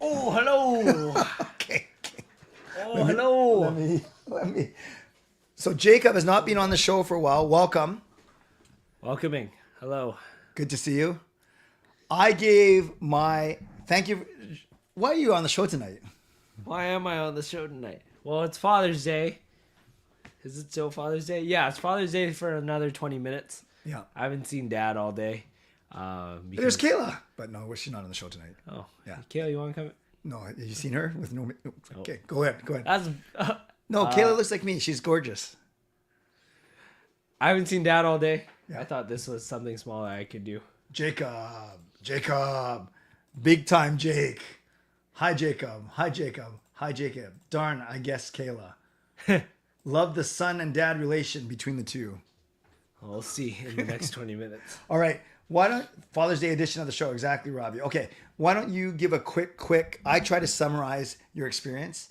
Oh, hello. Okay. Oh, hello. Let me. So Jacob has not been on the show for a while. Welcome. Welcoming. Hello. Good to see you. I gave my thank you. Why are you on the show tonight? Why am I on the show tonight? Well, it's Father's Day. Is it still Father's Day? Yeah, it's Father's Day for another 20 minutes. Yeah. I haven't seen Dad all day. There's Kayla, but no, she's not on the show tonight. Oh, Yeah. Kayla, you want to come? No, have you seen her with no? Okay, go ahead. That's. No, Kayla looks like me. She's gorgeous. I haven't seen Dad all day. Yeah. I thought this was something small that I could do. Jacob, big time Jake. Hi Jacob. Darn, I guess Kayla. Love the son and dad relation between the two. We'll see in the next 20 minutes. All right. Why don't Father's Day edition of the show? Exactly, Robbie. Okay. Why don't you give a quick, I try to summarize your experience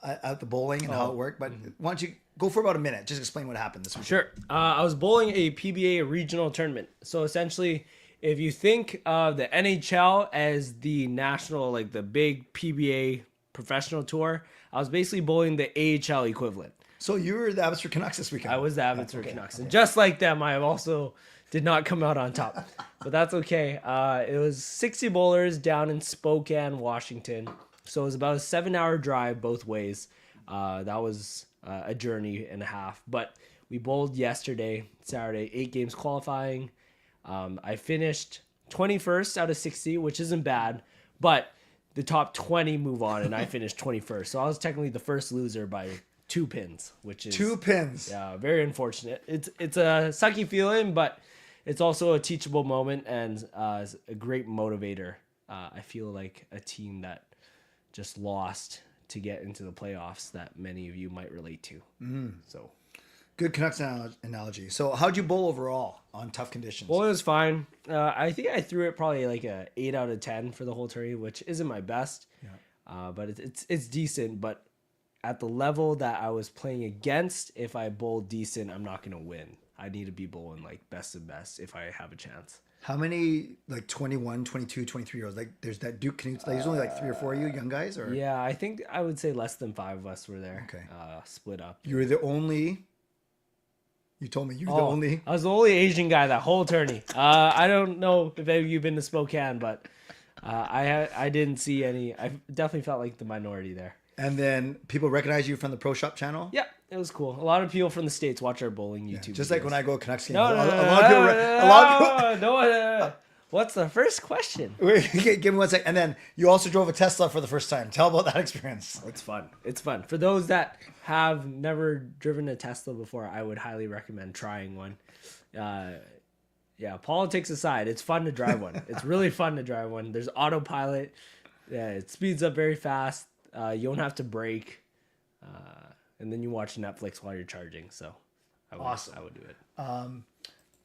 at the bowling and how it worked, but why don't you go for about a minute? Just explain what happened this week. Sure. I was bowling a PBA regional tournament. So essentially, if you think of the NHL as the national, like the big PBA professional tour, I was basically bowling the AHL equivalent. So you were the Abbotsford Canucks this weekend. I was the Abbotsford Canucks. And just like them, I also did not come out on top. But that's okay. It was 60 bowlers down in Spokane, Washington. So it was about a 7-hour drive both ways. That was a journey and a half. But we bowled yesterday, Saturday, 8 games qualifying. I finished 21st out of 60, which isn't bad. But the top 20 move on, and I finished 21st. So I was technically the first loser by 2 pins, which is 2 pins. Yeah, very unfortunate. It's a sucky feeling, but it's also a teachable moment and a great motivator. I feel like a team that just lost to get into the playoffs that many of you might relate to. So good Canucks analogy. So how'd you bowl overall on tough conditions? well, it was fine. I think I threw it probably like a 8 out of 10 for the whole tourney, which isn't my best. Yeah. But it's decent. But at the level that I was playing against, if I bowl decent, I'm not going to win. I need to be bowling like best of best if I have a chance. How many like 21, 22, 23 year olds? Like there's that Duke Canutes. There's only like 3 or 4 of you young guys, or Yeah, I think I would say less than 5 of us were there. Okay. Split up. you were the only. You told me you were the only. I was the only Asian guy that whole tourney. I don't know if any of you've been to Spokane, but I didn't see any. I definitely felt like the minority there. And then people recognize you from the Pro Shop channel. Yeah, it was cool. A lot of people from the States watch our bowling YouTube Just videos. like when I go to Canucks games. No, a lot of no. What's the first question? people. Give me 1 sec. And then you also drove a Tesla for the first time. Tell about that experience. It's fun. It's fun. For those that have never driven a Tesla before, I would highly recommend trying one. Yeah, politics aside, it's fun to drive one. It's really fun to drive one. There's autopilot. Yeah, it speeds up very fast. You don't have to brake. And then you watch Netflix while you're charging. So Awesome. I would do it.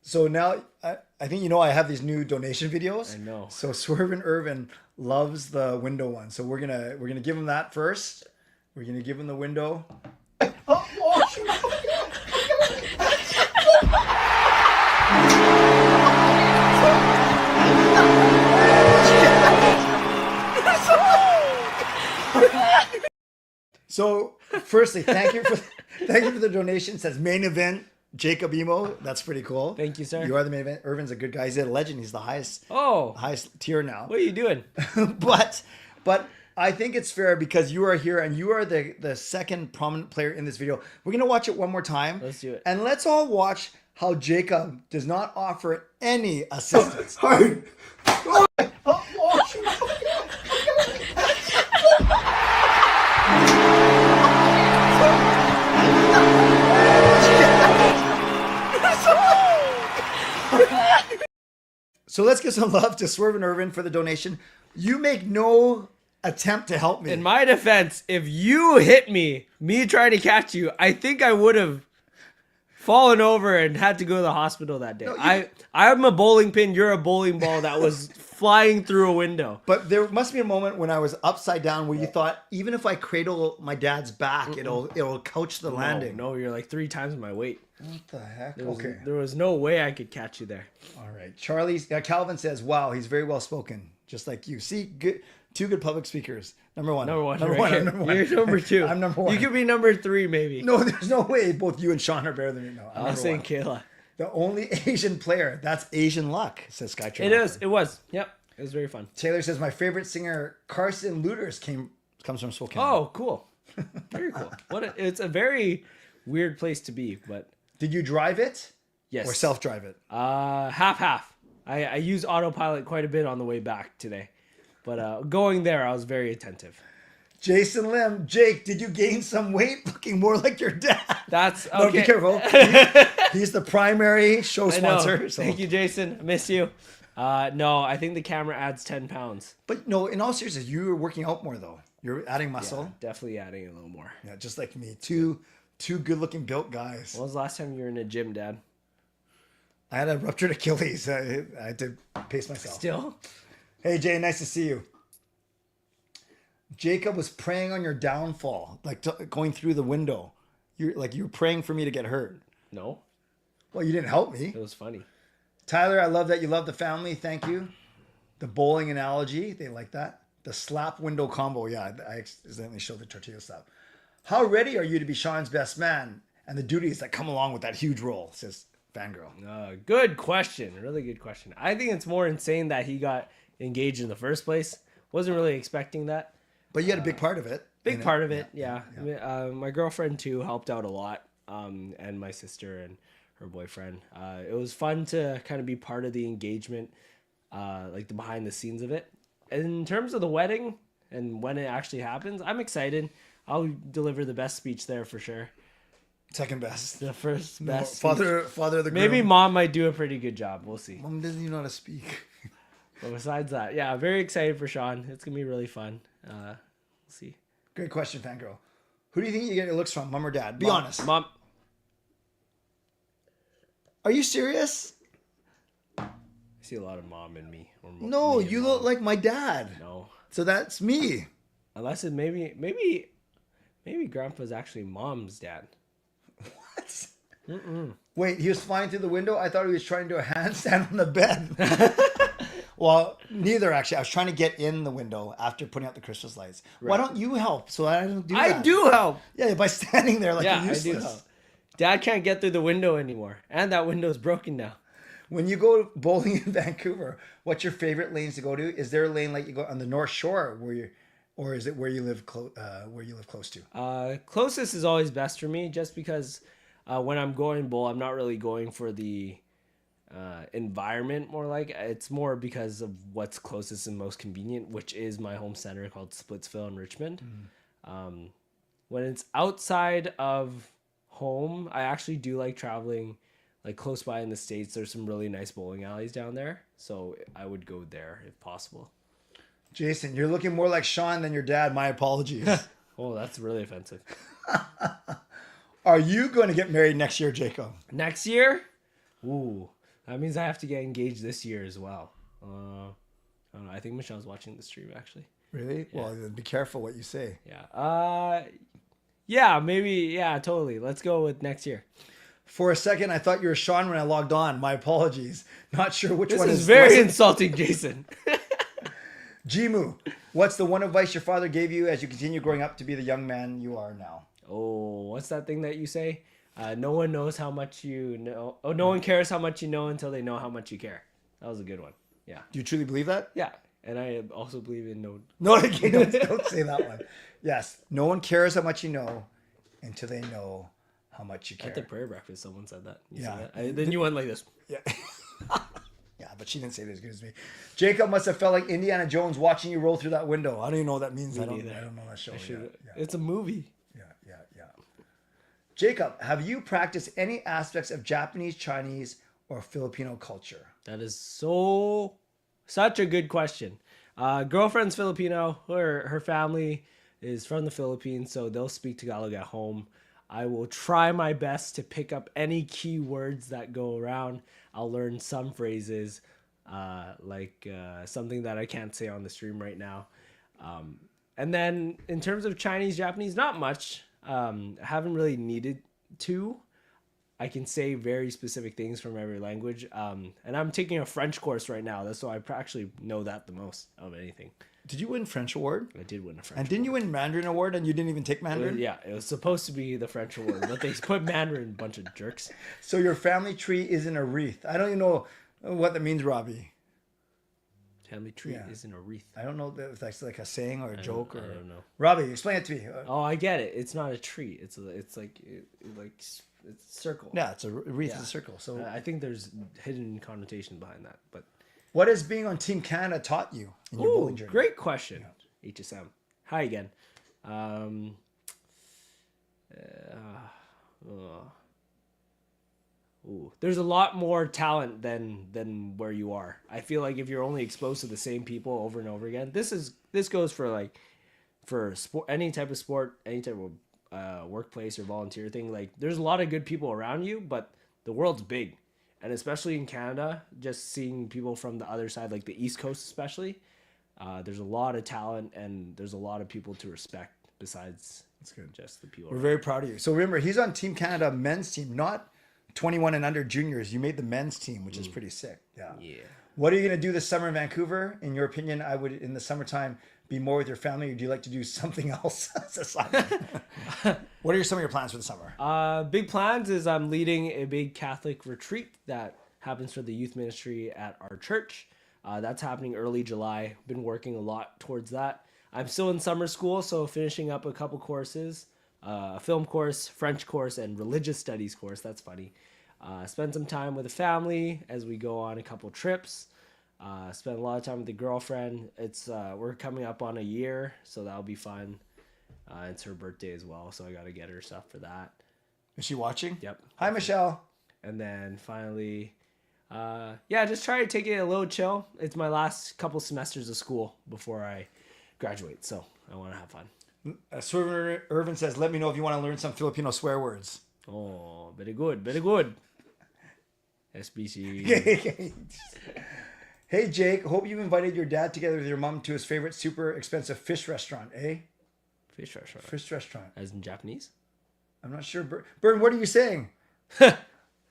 So now I think I have these new donation videos. I know. So Swervin Irvin loves the window one. So we're gonna give him that first. We're gonna give him the window. So firstly, thank you for the donation. It says main event Jacob Emo. That's pretty cool. Thank you, sir. You are the main event. Irvin's a good guy. He's a legend. He's the highest tier now. What are you doing? but I think it's fair because you are here and you are the second prominent player in this video. We're gonna watch it one more time. Let's do it. And let's all watch how Jacob does not offer any assistance. So let's give some love to Swerve and Irvin for the donation. You make no attempt to help me. In my defense, if you hit me trying to catch you, I think I would have fallen over and had to go to the hospital that day. No, I'm a bowling pin. You're a bowling ball that was flying through a window. But there must be a moment when I was upside down where you thought, even if I cradle my dad's back, it'll couch the landing. No, you're like 3 times my weight. What the heck? There was no way I could catch you there. All right. Calvin says, wow, he's very well spoken. Just like you. See, good, 2 good public speakers. Number one. I'm number 1. You're number 2. I'm number 1. You could be number 3 maybe. No, there's no way both you and Sean are better than me. No, I'm saying Kayla. The only Asian player. That's Asian luck, says Skytrain. It is. It was. Yep. It was very fun. Taylor says, my favorite singer, Carson Looters, comes from Spokane. Oh, cool. Very cool. It's a very weird place to be, but Did you drive it? yes. Or self-drive it? Half. I use autopilot quite a bit on the way back today, but going there, I was very attentive. Jason Lim, Jake, did you gain some weight? Looking more like your dad. That's okay. No, be careful. He's the primary show I know. sponsor. So. Thank you, Jason. I miss you. No, I think the camera adds 10 pounds. But no, in all seriousness, you're working out more though. You're adding muscle. Yeah, definitely adding a little more. Yeah, just like me. Two good-looking built guys. When was the last time you were in a gym, Dad? I had a ruptured Achilles. I had to pace myself. Still? Hey, Jay, nice to see you. Jacob was preying on your downfall, like going through the window. You were praying for me to get hurt. No. Well, you didn't help me. It was funny. Tyler, I love that you love the family. Thank you. The bowling analogy, they like that. The slap window combo. Yeah, I accidentally showed the tortilla slap. How ready are you to be Sean's best man and the duties that come along with that huge role, says Fangirl. Good question. Really good question. I think it's more insane that he got engaged in the first place. Wasn't really expecting that. But you had a big part of it. Big part of it, yeah. My girlfriend, too, helped out a lot, and my sister and her boyfriend. It was fun to kind of be part of the engagement, like the behind the scenes of it. And in terms of the wedding and when it actually happens, I'm excited. I'll deliver the best speech there for sure. Second best. The first best. Father of the groom. Maybe Mom might do a pretty good job. We'll see. Mom doesn't even know how to speak. But besides that, yeah, very excited for Sean. It's going to be really fun. We'll see. Great question, Fangirl. Who do you think you get your looks from, mom or dad? Be honest. Mom. Are you serious? I see a lot of mom in me. No, you look like my dad. No. So that's me. Unless it maybe Grandpa's actually Mom's dad. What? Wait, he was flying through the window? I thought he was trying to do a handstand on the bed. Well, neither actually. I was trying to get in the window after putting out the Christmas lights. Right. Why don't you help so I don't do that? I do help. Yeah, by standing there like you're useless. I do help. Dad can't get through the window anymore. And that window's broken now. When you go bowling in Vancouver, what's your favorite lanes to go to? Is there a lane like you go on the North Shore or is it where you live close to? Closest is always best for me just because when I'm going bowl, I'm not really going for the environment more like. It's more because of what's closest and most convenient, which is my home center called Splitsville in Richmond. When it's outside of home, I actually do like traveling like close by in the States. There's some really nice bowling alleys down there, so I would go there if possible. Jason, you're looking more like Sean than your dad. My apologies. Oh, that's really offensive. Are you going to get married next year, Jacob? Next year? Ooh, that means I have to get engaged this year as well. I don't know. I think Michelle's watching the stream actually. Really? Yeah. Well, then be careful what you say. Yeah. Yeah, maybe. Yeah, totally. Let's go with next year. For a second, I thought you were Sean when I logged on. My apologies. Not sure which one is very insulting, Jason. Jimu, what's the one advice your father gave you as you continue growing up to be the young man you are now? Oh, what's that thing that you say? No one knows how much you know. Oh, no one cares how much you know until they know how much you care. That was a good one. Yeah. Do you truly believe that? Yeah. And I also believe in no, don't say that one. Yes. No one cares how much you know until they know how much you care. At the prayer breakfast, someone said that. Yeah. Then you went like this. Yeah. Yeah, but she didn't say it as good as me. Jacob must have felt like Indiana Jones watching you roll through that window. I don't even know what that means. I don't know that show. Yeah. It's a movie. Yeah. Jacob, have you practiced any aspects of Japanese, Chinese, or Filipino culture? That is such a good question. Girlfriend's Filipino. Her family is from the Philippines, so they'll speak Tagalog at home. I will try my best to pick up any key words that go around. I'll learn some phrases, like something that I can't say on the stream right now. And then in terms of Chinese, Japanese, not much. Haven't really needed to. I can say very specific things from every language. And I'm taking a French course right now. That's so I actually know that the most of anything. Did you win French award? I did win a French And didn't award. you win Mandarin award and you didn't even take Mandarin? It was supposed to be the French award, but they put Mandarin, bunch of jerks. So your family tree is in a wreath. I don't even know what that means, Robbie. Family tree Yeah. is in a wreath. I don't know if that's like a saying or a joke or. I don't know. Robbie, explain it to me. Oh, I get it. It's not a tree. It's like it's a circle. Yeah, it's a wreath of a circle. So, I think there's hidden connotation behind that. But what has being on Team Canada taught you in your bowling journey? great question. HSM. Hi again. There's a lot more talent than where you are. I feel like if you're only exposed to the same people over and over again, this goes for sport, any type of sport, any type of workplace or volunteer thing. Like there's a lot of good people around you, but the world's big, and especially in Canada, just seeing people from the other side, like the East Coast especially, there's a lot of talent and there's a lot of people to respect besides That's good. just the people. We're very proud of you. So remember, he's on Team Canada men's team, not 21 and under juniors. You made the men's team, which is pretty sick. Yeah. What are you going to do this summer in Vancouver? In your opinion, I would, in the summertime, be more with your family, or do you like to do something else? What are some of your plans for the summer? Big plans is I'm leading a big Catholic retreat that happens for the youth ministry at our church. That's happening early July. Been working a lot towards that. I'm still in summer school, so finishing up a couple courses. A film course, French course, and religious studies course. That's funny. Spend some time with the family as we go on a couple trips. Spend a lot of time with the girlfriend. We're coming up on a year, so that'll be fun. It's her birthday as well, so I got to get her stuff for that. Is she watching? Yep. Hi, Michelle. And then finally, just try to take it a little chill. It's my last couple semesters of school before I graduate, so I want to have fun. Swerve Irvin says, let me know if you want to learn some Filipino swear words. Oh, very good, very good. SBC. Hey, Jake, hope you invited your dad together with your mom to his favorite super expensive fish restaurant, eh? Fish restaurant. Fish restaurant. As in Japanese? I'm not sure. Bern, what are you saying? Let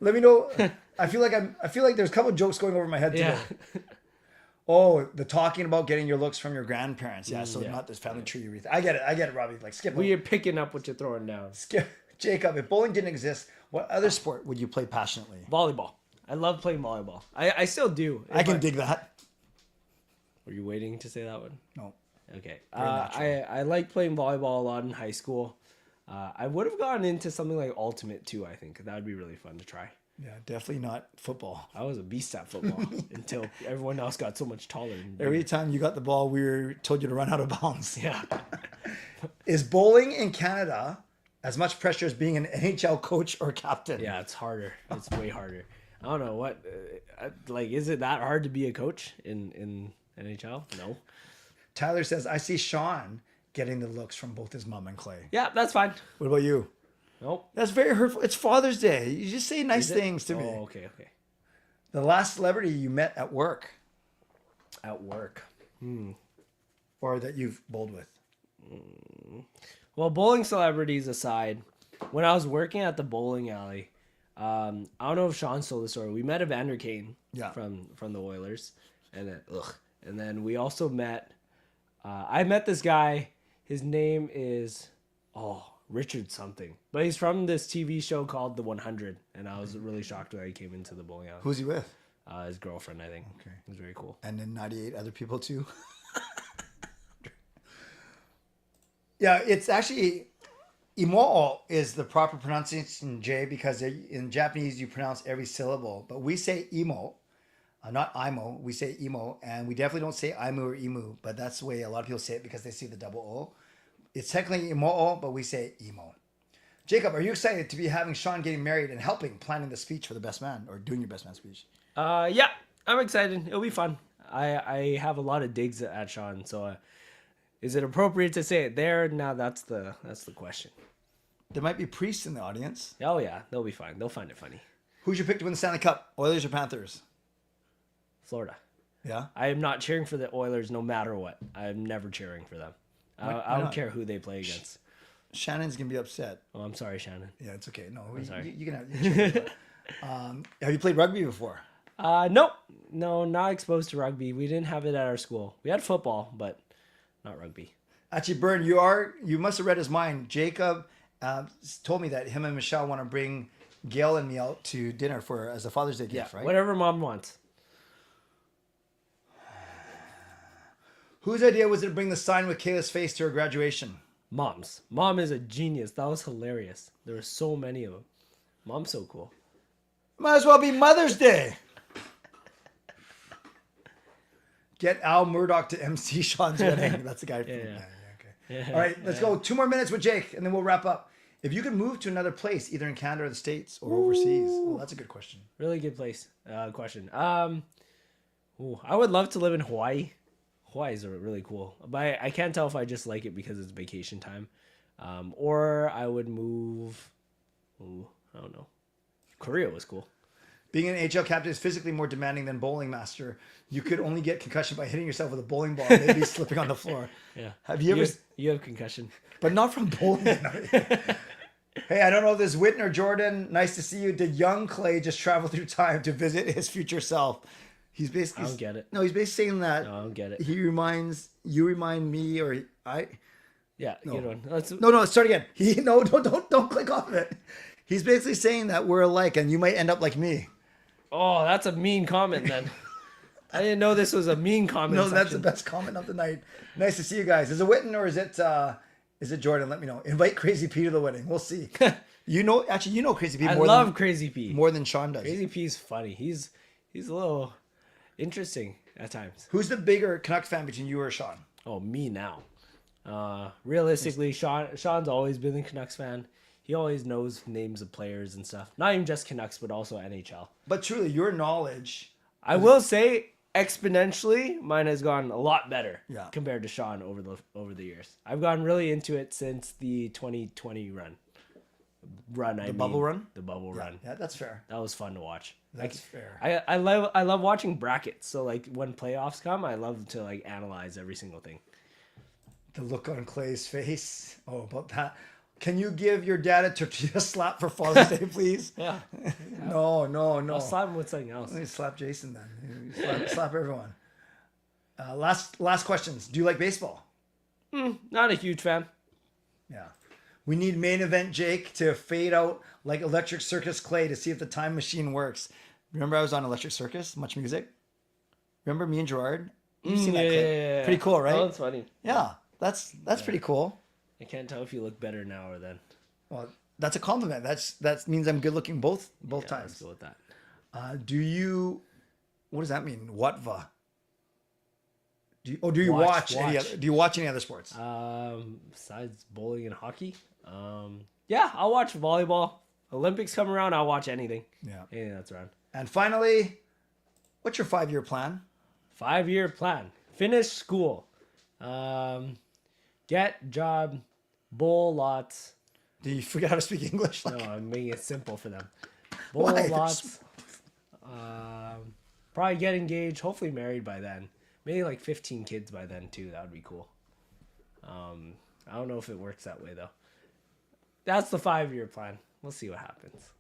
me know. I feel like there's a couple of jokes going over my head today. Oh, the talking about getting your looks from your grandparents. Yeah, so not this family tree wreath. I get it, Robbie. Like skip. Well, you're picking up what you're throwing down. Skip. Jacob, if bowling didn't exist, what other sport would you play passionately? Volleyball. I love playing volleyball. I still do. I can dig that. Were you waiting to say that one? No. Okay. I like playing volleyball a lot in high school. I would have gone into something like Ultimate too, I think. That would be really fun to try. Yeah, definitely not football. I was a beast at football until everyone else got so much taller. Every time you got the ball, we told you to run out of bounds. Yeah. Is bowling in Canada as much pressure as being an NHL coach or captain? Yeah, it's harder. It's way harder. I don't know what, is it that hard to be a coach in NHL? No. Tyler says, I see Sean getting the looks from both his mom and Clay. Yeah, that's fine. What about you? Nope. That's very hurtful. It's Father's Day. You just say nice things to me. Oh, okay. The last celebrity you met at work. At work. Or that you've bowled with. Well, bowling celebrities aside, when I was working at the bowling alley, I don't know if Sean told the story. We met Evander Kane from the Oilers. And then we also met, I met this guy. His name is, Richard something. But he's from this TV show called The 100. And I was really shocked when he came into the bowling alley. Who's he with? His girlfriend, I think. Okay. It was very cool. And then 98 other people too. Yeah, it's actually, Imo is the proper pronunciation, Jay, because in Japanese you pronounce every syllable. But we say Imo, not Imo. We say Imo. And we definitely don't say Imu or Imu. But that's the way a lot of people say it because they see the double O. It's technically Imo, but we say Imo. Jacob, are you excited to be having Sean getting married and helping planning the speech for the best man or doing your best man speech? Yeah, I'm excited. It'll be fun. I have a lot of digs at Sean, so is it appropriate to say it there? Now that's the question. There might be priests in the audience. Oh yeah, they'll be fine. They'll find it funny. Who's your pick to win the Stanley Cup? Oilers or Panthers? Florida. Yeah? I am not cheering for the Oilers no matter what. I'm never cheering for them. I don't care who they play against. Shannon's going to be upset. Oh, I'm sorry, Shannon. Yeah, it's okay. No, sorry. You can have have you played rugby before? Nope. No, not exposed to rugby. We didn't have it at our school. We had football, but not rugby. Actually, Bern, you must have read his mind. Jacob told me that him and Michelle want to bring Gail and me out to dinner as a Father's Day gift, right? Whatever mom wants. Whose idea was it to bring the sign with Kayla's face to her graduation? Mom's. Mom is a genius. That was hilarious. There were so many of them. Mom's so cool. Might as well be Mother's Day. Get Al Murdoch to MC Sean's wedding. That's the guy. From Yeah. Okay. All right, let's go. 2 more minutes with Jake, and then we'll wrap up. If you could move to another place, either in Canada or the States or overseas, well, that's a good question. Really good place. Question. I would love to live in Hawaii. Hawaii is really cool, but I can't tell if I just like it because it's vacation time, or I would move. I don't know. Korea was cool. Being an HL captain is physically more demanding than bowling master. You could only get concussion by hitting yourself with a bowling ball, maybe slipping on the floor. Yeah. Have you ever? You have concussion, But not from bowling. Hey, I don't know if this is Whitten or Jordan. Nice to see you. Did young Clay just travel through time to visit his future self? He's basically. I don't get it. No, he's basically saying that. No, I don't get it. You remind me, or I. Yeah, No. good one. No, start again. Don't click off of it. He's basically saying that we're alike, and you might end up like me. Oh, that's a mean comment then. I didn't know this was a mean comment. No, that's the section. best comment of the night. Nice to see you guys. Is it Whitten or is it Jordan? Let me know. Invite Crazy P to the wedding. We'll see. You know Crazy P. I love Crazy P. more than Sean does. Crazy P is funny. He's a little interesting at times. Who's the bigger Canucks fan between you or Sean? Oh, me now. Realistically, Sean's always been a Canucks fan. He always knows names of players and stuff. Not even just Canucks, but also NHL. But truly, your knowledge. I will say, exponentially, mine has gone a lot better compared to Sean over the years. I've gotten really into it since the 2020 run. The bubble run. Yeah, that's fair. That was fun to watch. That's fair. I love watching brackets. So like when playoffs come, I love to like analyze every single thing. The look on Clay's face. Oh, about that. Can you give your dad a tortilla slap for Father's Day, please? Yeah. No. I'll slap him with something else. Let me slap Jason then. Slap everyone. Last questions. Do you like baseball? Not a huge fan. Yeah. We need main event Jake to fade out like Electric Circus Clay to see if the time machine works. Remember I was on Electric Circus? Much music? Remember me and Gerard? You've seen that clip. Yeah. Pretty cool, right? Oh, that's funny. Yeah. That's pretty cool. I can't tell if you look better now or then. Well, that's a compliment. That means I'm good looking both Yeah, times. let's go with that. What does that mean? Whatva? Do you watch any other sports? Besides bowling and hockey, yeah, I'll watch volleyball. Olympics come around, I'll watch anything. Yeah. Anything that's around. And finally, what's your 5-year plan? 5-year plan. Finish school. Get job. Bowl lots. Do you forget how to speak English? No, I'm making it simple for them. Bowl Why? lots. Probably get engaged. Hopefully married by then. Maybe like 15 kids by then too. That would be cool. I don't know if it works that way though. That's the 5-year plan. We'll see what happens.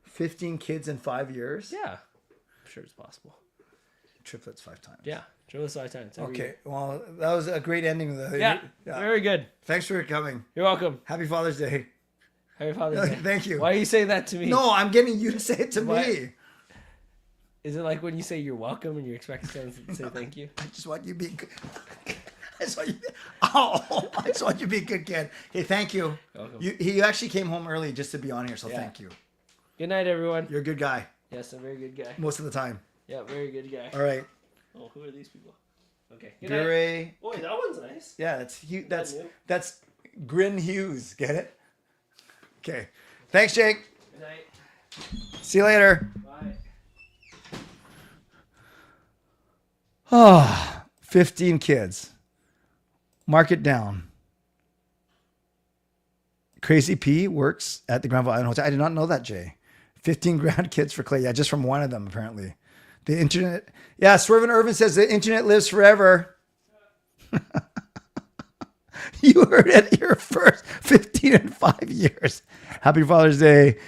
15 kids in 5 years? Yeah, I'm sure it's possible. Triplets 5 times. Yeah, triplets 5 times. Okay, Year. well, that was a great ending. Yeah, very good. Thanks for coming. You're welcome. Happy Father's Day. Happy Father's Day. Thank you. Why are you saying that to me? No, I'm getting you to say it to me. Is it like when you say you're welcome and you're expecting someone to say thank you? I just want you to be good. I just want you to be a good kid. Hey, thank you. He actually came home early just to be on here, so thank you. Good night, everyone. You're a good guy. Yes, I'm a very good guy. Most of the time. Yeah, very good guy. All right. Oh, who are these people? Okay. Good Gure. night. Boy, that one's nice. Yeah, that's Grin Hughes. Get it? Okay. Thanks, Jake. Good night. See you later. Bye. 15 kids. Mark it down. Crazy P works at the Granville Island Hotel. I did not know that, Jay. 15 grandkids for Clay. Yeah, just from one of them, apparently. The internet. Yeah, Swervin Irvin says the internet lives forever. You heard it here first. 15 in 5 years. Happy Father's Day.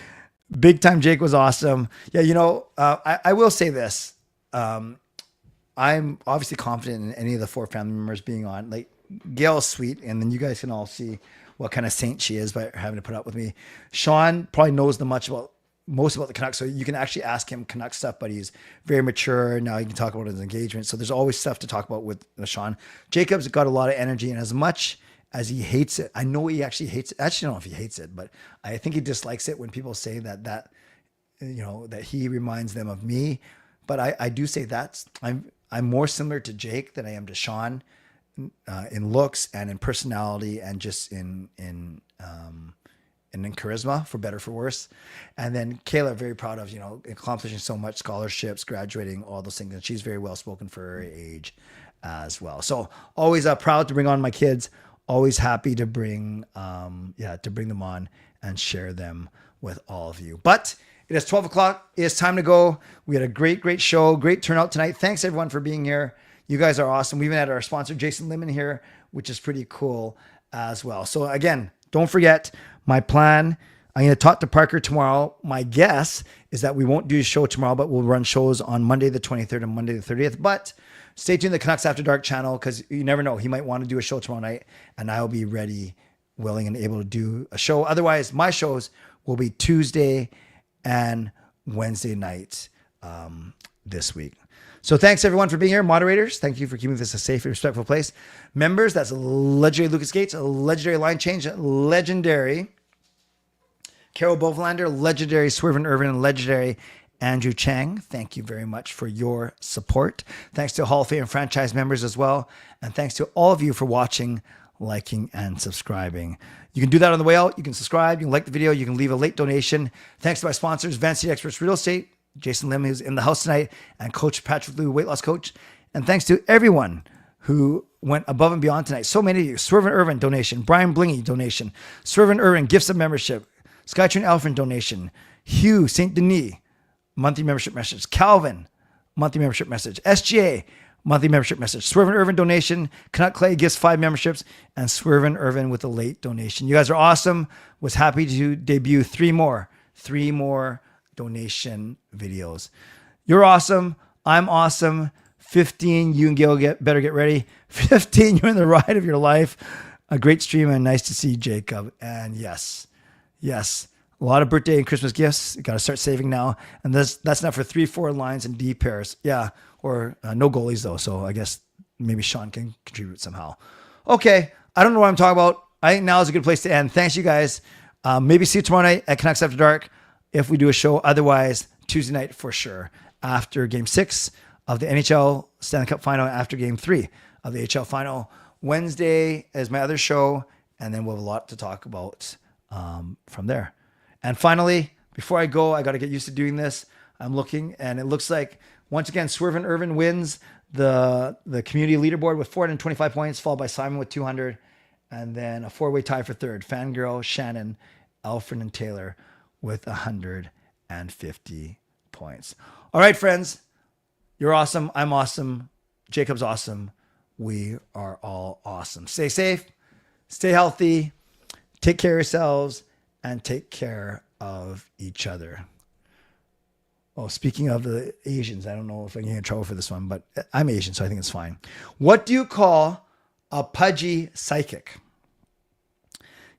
Big time Jake was awesome. Yeah, I will say this. I'm obviously confident in any of the 4 family members being on. Like, Gail's sweet, and then you guys can all see what kind of saint she is by having to put up with me. Sean probably knows the most about the Canucks. So you can actually ask him Canucks stuff, but he's very mature. Now you can talk about his engagement. So there's always stuff to talk about with Sean. Jacob's got a lot of energy, and as much as he hates it, I know he actually hates it. Actually, I don't know if he hates it, but I think he dislikes it when people say that he reminds them of me. But I do say I'm more similar to Jake than I am to Sean in looks and in personality and just in charisma, for better, for worse. And then Kayla, very proud of, accomplishing so much, scholarships, graduating, all those things. And she's very well spoken for her age as well. So always proud to bring on my kids, always happy to bring them on and share them with all of you. But it is 12 o'clock. It's time to go. We had a great show, great turnout tonight. Thanks everyone for being here. You guys are awesome. We even had our sponsor, Jason Lemon, here, which is pretty cool as well. So again, don't forget my plan. I'm going to talk to Parker tomorrow. My guess is that we won't do a show tomorrow, but we'll run shows on Monday the 23rd and Monday the 30th. But stay tuned to the Canucks After Dark channel, because you never know. He might want to do a show tomorrow night, and I'll be ready, willing, and able to do a show. Otherwise, my shows will be Tuesday and Wednesday night this week. So thanks everyone for being here. Moderators, thank you for keeping this a safe and respectful place. Members, that's legendary Lucas Gates, a legendary line change, legendary Carol Bovelander, legendary Swervin Irvin, and legendary Andrew Chang. Thank you very much for your support. Thanks to Hall of Fame franchise members as well. And thanks to all of you for watching, liking, and subscribing. You can do that on the way out. You can subscribe. You can like the video. You can leave a late donation. Thanks to my sponsors, Vanity Experts Real Estate, Jason Lim, who's in the house tonight, and Coach Patrick Liu, weight loss coach. And thanks to everyone who went above and beyond tonight. So many of you. Swervin Irvin donation, Brian Blingy donation, Swervin Irvin gifts of membership, Skytrain Alfred donation, Hugh St. Denis monthly membership message, Calvin monthly membership message, SGA monthly membership message, Swervin Irvin donation, Canuck Clay gifts 5 memberships, and Swervin Irvin with a late donation. You guys are awesome. Was happy to debut 3 more donation videos. You're awesome. I'm awesome. 15, you and Gail better get ready. 15, you're in the ride of your life. A great stream, and nice to see Jacob. And yes, a lot of birthday and Christmas gifts. You got to start saving now. And that's not for 3, 4 lines and D pairs. Yeah, or no goalies though. So I guess maybe Sean can contribute somehow. Okay, I don't know what I'm talking about. I think now is a good place to end. Thanks, you guys. Maybe see you tomorrow night at Canucks After Dark if we do a show. Otherwise, Tuesday night for sure, after Game 6 of the NHL Stanley Cup Final, after Game 3 of the HL Final. Wednesday is my other show, and then we'll have a lot to talk about from there. And finally, before I go, I got to get used to doing this. I'm looking, and it looks like, once again, Swervin Irvin wins the community leaderboard with 425 points, followed by Simon with 200, and then a 4-way tie for third. Fangirl, Shannon, Alfred, and Taylor with 150 points. All right, friends. You're awesome. I'm awesome. Jacob's awesome. We are all awesome. Stay safe. Stay healthy. Take care of yourselves. And take care of each other. Oh, speaking of the Asians, I don't know if I can get in trouble for this one, but I'm Asian, so I think it's fine. What do you call a pudgy psychic?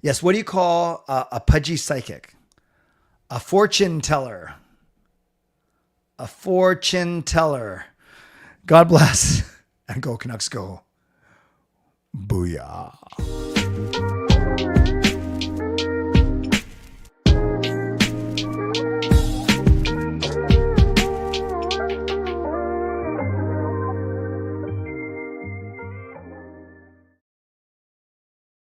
Yes, what do you call a pudgy psychic? A fortune teller. A fortune teller. God bless, and go Canucks go. Booyah.